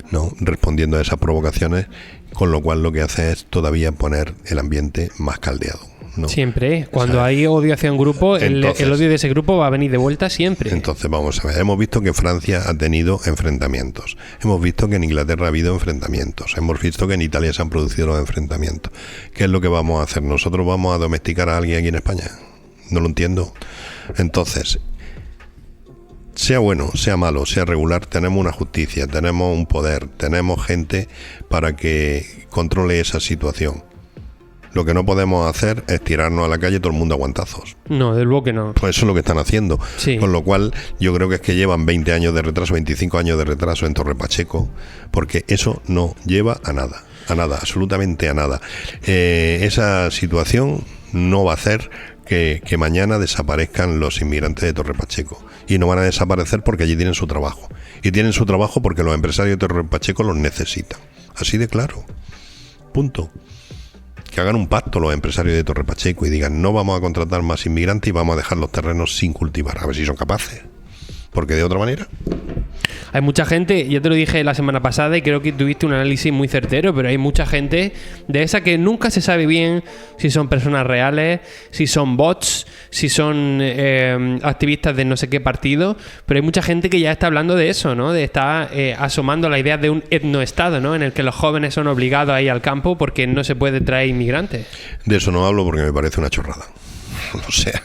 ¿no? Respondiendo a esas provocaciones, con lo cual lo que hace es todavía poner el ambiente más caldeado, ¿no? Siempre, cuando hay odio hacia un grupo, el odio de ese grupo va a venir de vuelta siempre. Entonces vamos a ver, hemos visto que Francia ha tenido enfrentamientos, hemos visto que en Inglaterra ha habido enfrentamientos, hemos visto que en Italia se han producido los enfrentamientos. ¿Qué es lo que vamos a hacer? ¿Nosotros vamos a domesticar a alguien aquí en España? No lo entiendo. Entonces, sea bueno, sea malo, sea regular, tenemos una justicia, tenemos un poder, tenemos gente para que controle esa situación. Lo que no podemos hacer es tirarnos a la calle todo el mundo a guantazos. No, del luego que no. Pues eso es lo que están haciendo. Sí. Con lo cual, yo creo que es que llevan 20 años de retraso, 25 años de retraso en Torre Pacheco, porque eso no lleva a nada, absolutamente a nada. Esa situación no va a hacer que mañana desaparezcan los inmigrantes de Torre Pacheco. Y no van a desaparecer porque allí tienen su trabajo. Y tienen su trabajo porque los empresarios de Torre Pacheco los necesitan. Así de claro. Punto. Que hagan un pacto los empresarios de Torre Pacheco y digan, no vamos a contratar más inmigrantes y vamos a dejar los terrenos sin cultivar. A ver si son capaces. Porque de otra manera... Hay mucha gente, yo te lo dije la semana pasada y creo que tuviste un análisis muy certero, pero hay mucha gente de esa que nunca se sabe bien si son personas reales, si son bots, si son activistas de no sé qué partido, pero hay mucha gente que ya está hablando de eso, ¿no? De estar asomando la idea de un etnoestado, ¿no? En el que los jóvenes son obligados a ir al campo porque no se puede traer inmigrantes. De eso no hablo porque me parece una chorrada. O sea,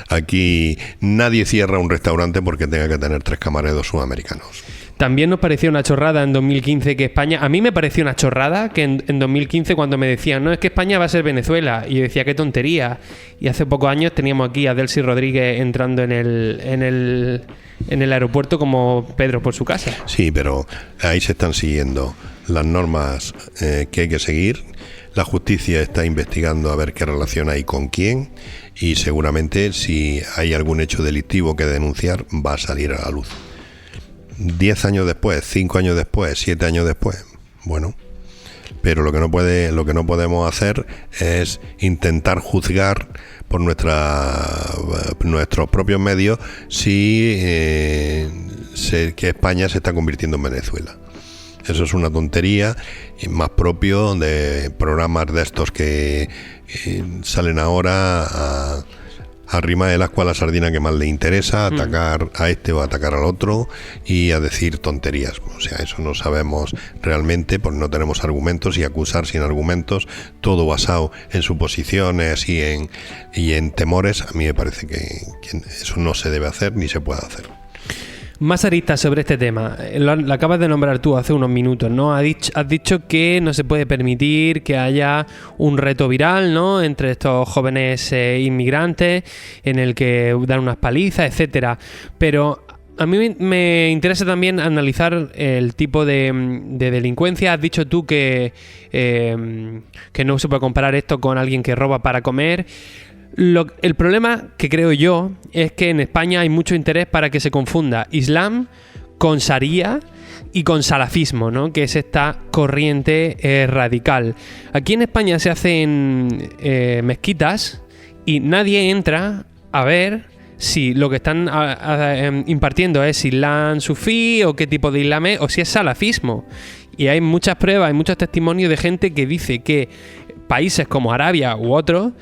aquí nadie cierra un restaurante porque tenga que tener 3 camareros sudamericanos. También nos pareció una chorrada en 2015 que España... A mí me pareció una chorrada que en 2015 cuando me decían, no, es que España va a ser Venezuela. Y yo decía, qué tontería. Y hace pocos años teníamos aquí a Delcy Rodríguez entrando en el aeropuerto como Pedro por su casa. Sí, pero ahí se están siguiendo las normas que hay que seguir. La justicia está investigando a ver qué relación hay con quién y seguramente si hay algún hecho delictivo que denunciar va a salir a la luz. 10 años después, 5 años después, 7 años después, bueno, pero lo que no podemos hacer es intentar juzgar por nuestros propios medios si que España se está convirtiendo en Venezuela. Eso es una tontería y más propio de programas de estos que salen ahora a rimar el ascua a la sardina que más le interesa, atacar a este o atacar al otro y a decir tonterías. O sea, eso no sabemos realmente, pues no tenemos argumentos y acusar sin argumentos, todo basado en suposiciones y en temores, a mí me parece que eso no se debe hacer ni se puede hacer. Más aristas sobre este tema. Lo acabas de nombrar tú hace unos minutos, ¿no? Has dicho que no se puede permitir que haya un reto viral, ¿no? Entre estos jóvenes inmigrantes en el que dan unas palizas, etcétera. Pero a mí me interesa también analizar el tipo de delincuencia. Has dicho tú que no se puede comparar esto con alguien que roba para comer. El problema que creo yo es que en España hay mucho interés para que se confunda Islam con Sharia y con salafismo, ¿no? Que es esta corriente radical. Aquí en España se hacen mezquitas y nadie entra a ver si lo que están impartiendo es Islam sufí o qué tipo de Islam es, o si es salafismo. Y hay muchas pruebas, hay muchos testimonios de gente que dice que países como Arabia u otros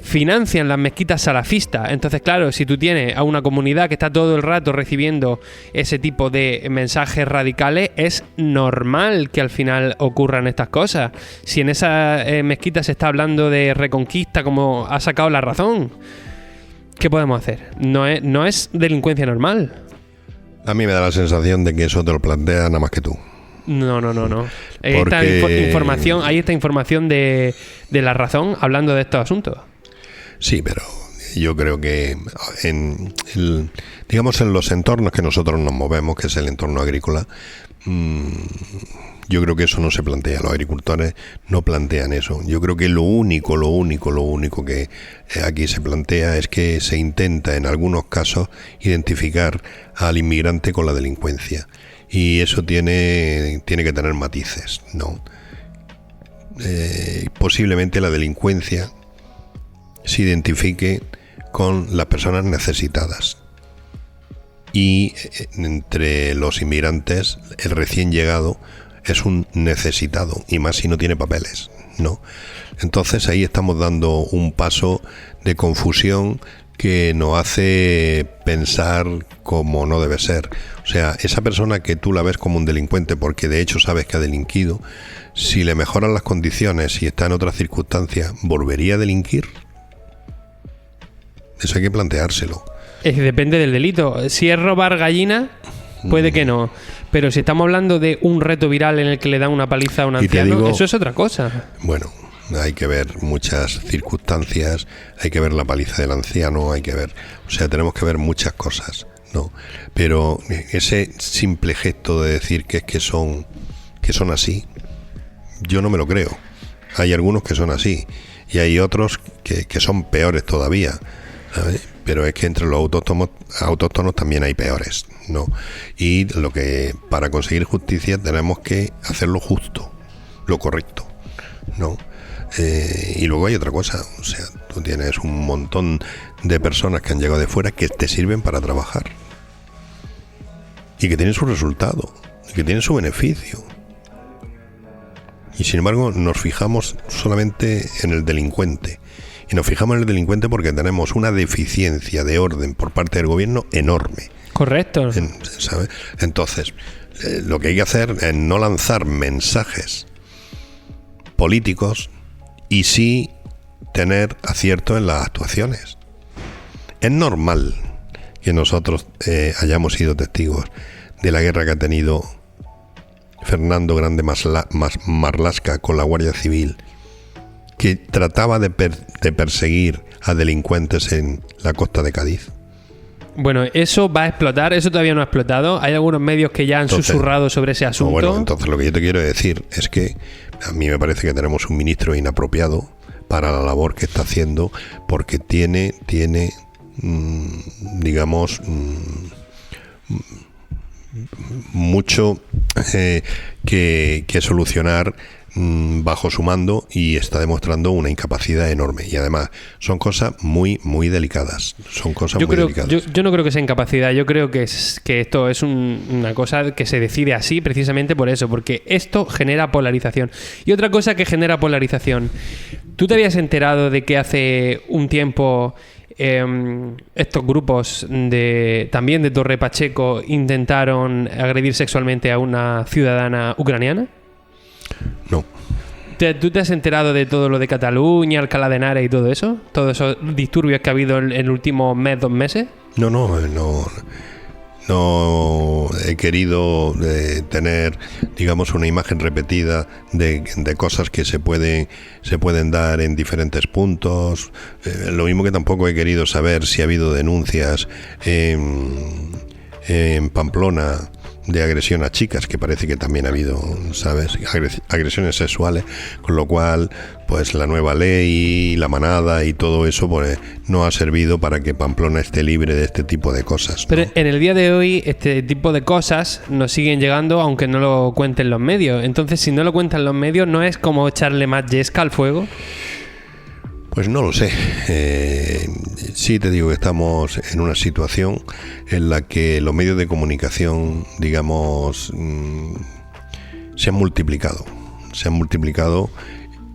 financian las mezquitas salafistas. Entonces, claro, si tú tienes a una comunidad que está todo el rato recibiendo ese tipo de mensajes radicales, es normal que al final ocurran estas cosas. Si en esa mezquita se está hablando de reconquista, como ha sacado La Razón, ¿qué podemos hacer? No es delincuencia normal. A mí me da la sensación de que eso te lo plantea nada más que tú. No. Ahí Porque- está información de La Razón hablando de estos asuntos. Sí, pero yo creo que en los entornos que nosotros nos movemos, que es el entorno agrícola, yo creo que eso no se plantea. Los agricultores no plantean eso. Yo creo que lo único que aquí se plantea es que se intenta en algunos casos identificar al inmigrante con la delincuencia. Y eso tiene que tener matices, ¿no? Posiblemente la delincuencia se identifique con las personas necesitadas. Y entre los inmigrantes, el recién llegado es un necesitado, y más si no tiene papeles, ¿no? Entonces ahí estamos dando un paso de confusión que nos hace pensar como no debe ser. O sea, esa persona que tú la ves como un delincuente porque de hecho sabes que ha delinquido, si le mejoran las condiciones y está en otras circunstancias, ¿volvería a delinquir? Eso hay que planteárselo. Depende del delito. Si es robar gallina, puede que no. Pero si estamos hablando de un reto viral en el que le dan una paliza a un Y te anciano, digo- eso es otra cosa. Bueno, hay que ver muchas circunstancias, hay que ver la paliza del anciano, o sea, tenemos que ver muchas cosas, ¿no? Pero ese simple gesto de decir que son así, yo no me lo creo. Hay algunos que son así y hay otros que son peores todavía, ¿sabes? Pero es que entre los autóctonos también hay peores, ¿no? Y para conseguir justicia tenemos que hacerlo justo, lo correcto, ¿no? Y luego hay otra cosa, o sea, tú tienes un montón de personas que han llegado de fuera que te sirven para trabajar y que tienen su resultado y que tienen su beneficio. Y sin embargo nos fijamos solamente en el delincuente. Y nos fijamos en el delincuente porque tenemos una deficiencia de orden por parte del gobierno enorme. Correcto. ¿Sabes? Entonces, lo que hay que hacer es no lanzar mensajes políticos y sí tener acierto en las actuaciones. Es normal que nosotros hayamos sido testigos de la guerra que ha tenido Fernando Grande Marlaska con la Guardia Civil, que trataba de perseguir a delincuentes en la costa de Cádiz. Bueno, eso va a explotar, eso todavía no ha explotado. Hay algunos medios que ya han susurrado sobre ese asunto. Bueno, entonces lo que yo te quiero decir es que a mí me parece que tenemos un ministro inapropiado para la labor que está haciendo, porque tiene digamos, mucho que solucionar bajo su mando, y está demostrando una incapacidad enorme. Y además son cosas muy delicadas. Yo no creo que sea incapacidad. Yo creo que esto es una cosa que se decide así precisamente por eso, porque esto genera polarización. Y otra cosa que genera polarización, ¿tú te habías enterado de que hace un tiempo estos grupos también de Torre Pacheco intentaron agredir sexualmente a una ciudadana ucraniana? No. ¿Tú te has enterado de todo lo de Cataluña, Alcalá de Henares y todo eso? ¿Todos esos disturbios que ha habido en el último mes, 2 meses? No he querido tener, digamos, una imagen repetida de cosas que se pueden dar en diferentes puntos. Lo mismo que tampoco he querido saber si ha habido denuncias en Pamplona de agresión a chicas, que parece que también ha habido, ¿sabes?, agresiones sexuales, con lo cual pues la nueva ley, la manada y todo eso pues no ha servido para que Pamplona esté libre de este tipo de cosas, ¿no? Pero en el día de hoy este tipo de cosas nos siguen llegando aunque no lo cuenten los medios. Entonces, si no lo cuentan los medios, ¿no es como echarle más yesca al fuego? Pues no lo sé. Sí te digo que estamos en una situación en la que los medios de comunicación, digamos, se han multiplicado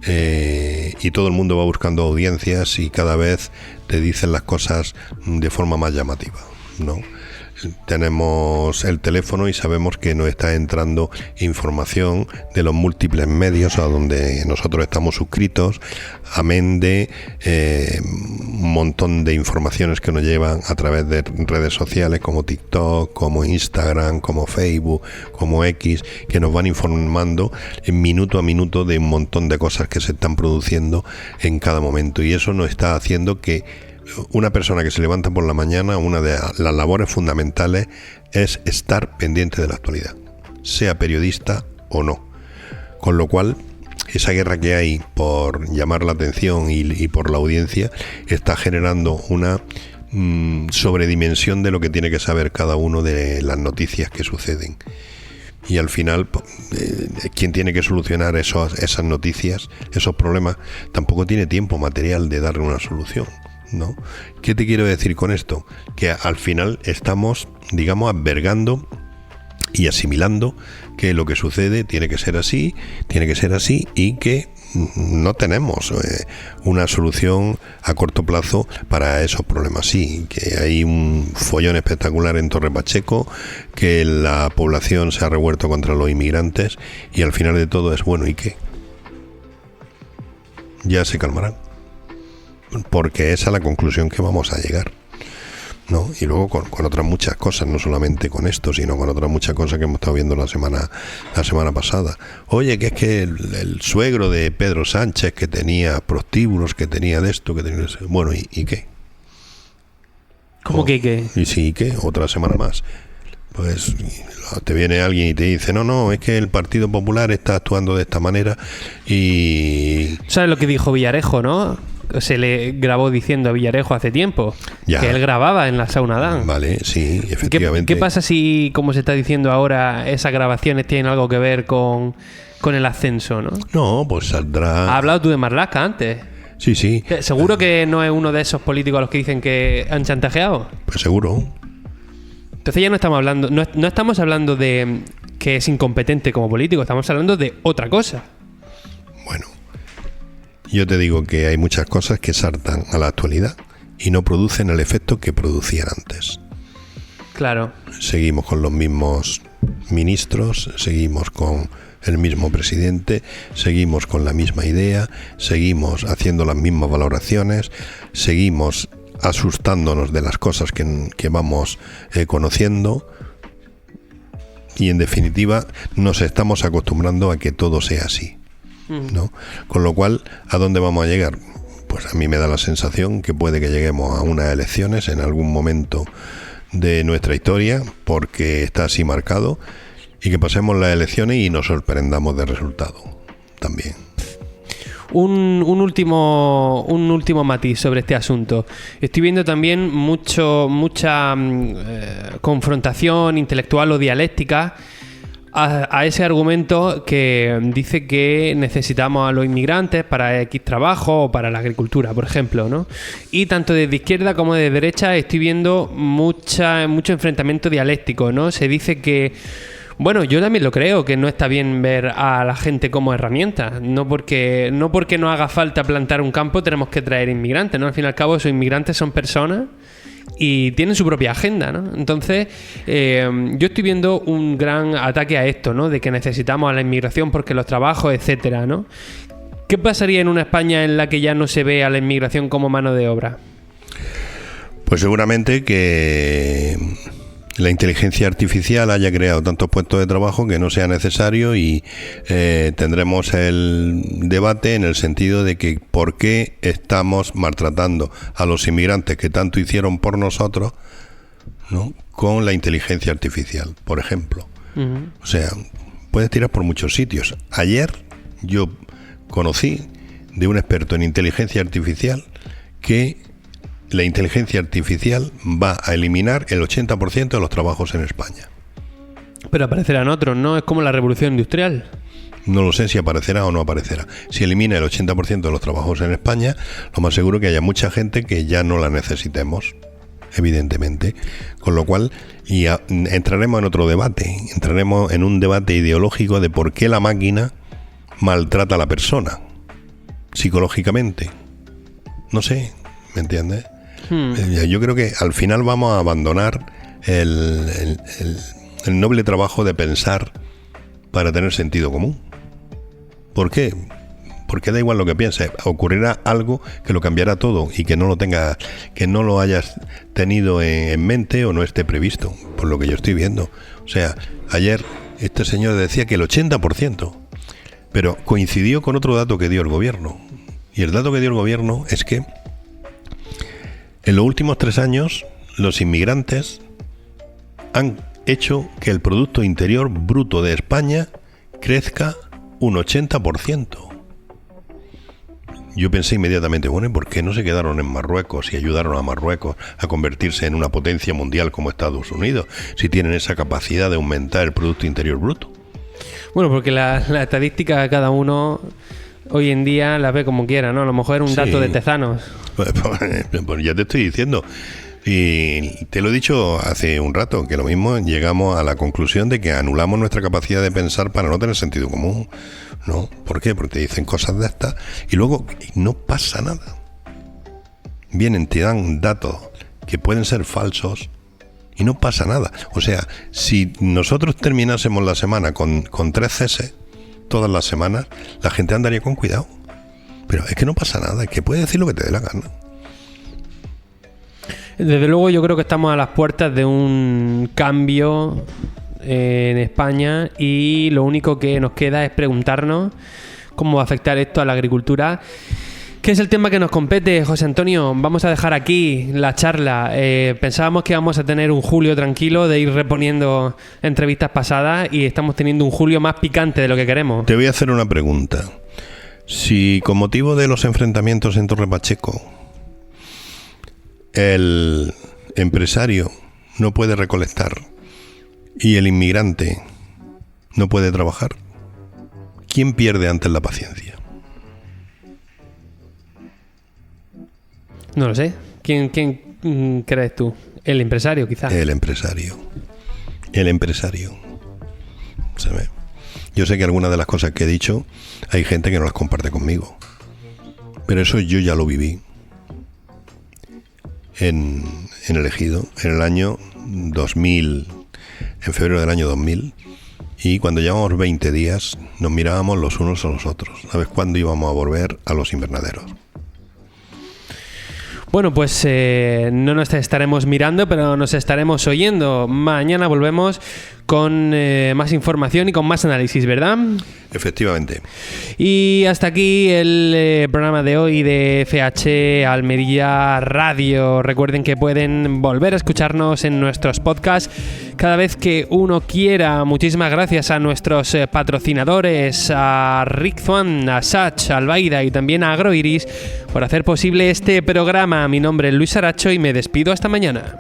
y todo el mundo va buscando audiencias y cada vez te dicen las cosas de forma más llamativa. ¿no? Tenemos el teléfono y sabemos que nos está entrando información de los múltiples medios a donde nosotros estamos suscritos, amén de un montón de informaciones que nos llevan a través de redes sociales como TikTok, como Instagram, como Facebook, como X, que nos van informando en minuto a minuto de un montón de cosas que se están produciendo en cada momento, y eso nos está haciendo que una persona que se levanta por la mañana, una de las labores fundamentales es estar pendiente de la actualidad, sea periodista o no. Con lo cual, esa guerra que hay por llamar la atención y por la audiencia está generando una sobredimensión de lo que tiene que saber cada uno de las noticias que suceden. Y al final, quien tiene que solucionar esas noticias, esos problemas, tampoco tiene tiempo material de darle una solución, ¿no? ¿Qué te quiero decir con esto? Que al final estamos, digamos, albergando y asimilando que lo que sucede tiene que ser así y que no tenemos una solución a corto plazo para esos problemas. Sí, que hay un follón espectacular en Torre Pacheco, que la población se ha revuelto contra los inmigrantes y al final de todo es bueno, ¿y qué? Ya se calmarán. Porque esa es la conclusión que vamos a llegar, ¿no? Y luego con otras muchas cosas, no solamente con esto, sino con otras muchas cosas que hemos estado viendo la semana pasada. Oye, que es que el suegro de Pedro Sánchez, que tenía prostíbulos, que tenía de esto, que tenía de eso. Bueno, ¿y qué? ¿Cómo que qué? Y sí, ¿qué? Otra semana más. Pues te viene alguien y te dice, no, es que el Partido Popular está actuando de esta manera y... ¿Sabes lo que dijo Villarejo, no? Se le grabó diciendo a Villarejo hace tiempo que él grababa en la Sauna Dan. Vale, sí, efectivamente. ¿Qué pasa si, como se está diciendo ahora, esas grabaciones tienen algo que ver con el ascenso, no? No, pues saldrá... ¿Has hablado tú de Marlaska antes? Sí. ¿Seguro que no es uno de esos políticos a los que dicen que han chantajeado? Pues seguro. Entonces ya no estamos hablando de que es incompetente como político, estamos hablando de otra cosa. Bueno, yo te digo que hay muchas cosas que saltan a la actualidad y no producen el efecto que producían antes. Claro. Seguimos con los mismos ministros, seguimos con el mismo presidente, seguimos con la misma idea, seguimos haciendo las mismas valoraciones, seguimos asustándonos de las cosas que vamos conociendo y en definitiva nos estamos acostumbrando a que todo sea así, ¿no? Con lo cual, ¿a dónde vamos a llegar? Pues a mí me da la sensación que puede que lleguemos a unas elecciones en algún momento de nuestra historia, porque está así marcado, y que pasemos las elecciones y nos sorprendamos del resultado también. Un último matiz sobre este asunto. Estoy viendo también mucha confrontación intelectual o dialéctica a ese argumento que dice que necesitamos a los inmigrantes para X trabajo o para la agricultura, por ejemplo, ¿no? Y tanto desde izquierda como de derecha estoy viendo mucho enfrentamiento dialéctico, ¿no? Se dice que, bueno, yo también lo creo, que no está bien ver a la gente como herramienta. No porque no haga falta plantar un campo tenemos que traer inmigrantes, ¿no? Al fin y al cabo, esos inmigrantes son personas y tienen su propia agenda, ¿no? Entonces, yo estoy viendo un gran ataque a esto, ¿no? De que necesitamos a la inmigración porque los trabajos, etcétera, ¿no? ¿Qué pasaría en una España en la que ya no se ve a la inmigración como mano de obra? Pues seguramente que la inteligencia artificial haya creado tantos puestos de trabajo que no sea necesario y tendremos el debate en el sentido de que por qué estamos maltratando a los inmigrantes que tanto hicieron por nosotros, ¿no? Con la inteligencia artificial, por ejemplo. Uh-huh. O sea, puedes tirar por muchos sitios. Ayer yo conocí de un experto en inteligencia artificial que la inteligencia artificial va a eliminar el 80% de los trabajos en España. Pero aparecerán otros, ¿no? Es como la revolución industrial. No lo sé si aparecerá o no aparecerá. Si elimina el 80% de los trabajos en España, lo más seguro es que haya mucha gente que ya no la necesitemos, evidentemente. Con lo cual, entraremos en otro debate. Entraremos en un debate ideológico de por qué la máquina maltrata a la persona psicológicamente. No sé, ¿me entiendes? Yo creo que al final vamos a abandonar el noble trabajo de pensar para tener sentido común. ¿Por qué? Porque da igual lo que pienses, ocurrirá algo que lo cambiará todo y que no lo hayas tenido en mente o no esté previsto, por lo que yo estoy viendo. O sea, ayer este señor decía que el 80%, pero coincidió con otro dato que dio el gobierno. Y el dato que dio el gobierno es que en los últimos 3 años los inmigrantes han hecho que el Producto Interior Bruto de España crezca un 80%. Yo pensé inmediatamente, bueno, ¿y por qué no se quedaron en Marruecos y ayudaron a Marruecos a convertirse en una potencia mundial como Estados Unidos, si tienen esa capacidad de aumentar el Producto Interior Bruto? Bueno, porque la estadística de cada uno hoy en día la ve como quiera, ¿no? A lo mejor era un dato de tezanos. Pues ya te estoy diciendo. Y te lo he dicho hace un rato, que lo mismo llegamos a la conclusión de que anulamos nuestra capacidad de pensar para no tener sentido común. ¿No? ¿Por qué? Porque te dicen cosas de estas y luego no pasa nada. Vienen, te dan datos que pueden ser falsos y no pasa nada. O sea, si nosotros terminásemos la semana con 3 ceses todas las semanas, la gente andaría con cuidado. Pero es que no pasa nada, es que puedes decir lo que te dé la gana. Desde luego yo creo que estamos a las puertas de un cambio en España y lo único que nos queda es preguntarnos cómo va a afectar esto a la agricultura, que es el tema que nos compete. José Antonio, vamos a dejar aquí la charla. Pensábamos que íbamos a tener un julio tranquilo de ir reponiendo entrevistas pasadas y estamos teniendo un julio más picante de lo que queremos. Te voy a hacer una pregunta. Si con motivo de los enfrentamientos en Torre Pacheco el empresario no puede recolectar y el inmigrante no puede trabajar, ¿quién pierde antes la paciencia? No lo sé. ¿Quién crees tú? ¿El empresario, quizás? El empresario. ¿Sabes? Yo sé que algunas de las cosas que he dicho hay gente que no las comparte conmigo, pero eso yo ya lo viví en el Ejido, en el año 2000, en febrero del año 2000, y cuando llevábamos 20 días nos mirábamos los unos a los otros, ¿sabes cuándo íbamos a volver a los invernaderos? Bueno, pues no nos estaremos mirando, pero nos estaremos oyendo. Mañana volvemos con más información y con más análisis, ¿verdad? Efectivamente. Y hasta aquí el programa de hoy de FH Almería Radio. Recuerden que pueden volver a escucharnos en nuestros podcasts cada vez que uno quiera. Muchísimas gracias a nuestros patrocinadores, a Rick Zuan, a Sach, a Albaida y también a Agroiris por hacer posible este programa. Mi nombre es Luis Aracho y me despido hasta mañana.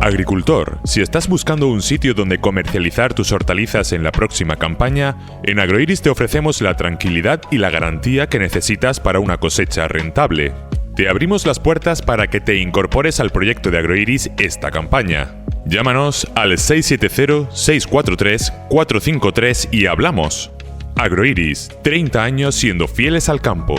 Agricultor, si estás buscando un sitio donde comercializar tus hortalizas en la próxima campaña, en Agroiris te ofrecemos la tranquilidad y la garantía que necesitas para una cosecha rentable. Te abrimos las puertas para que te incorpores al proyecto de Agroiris esta campaña. Llámanos al 670-643-453 y hablamos. Agroiris, 30 años siendo fieles al campo.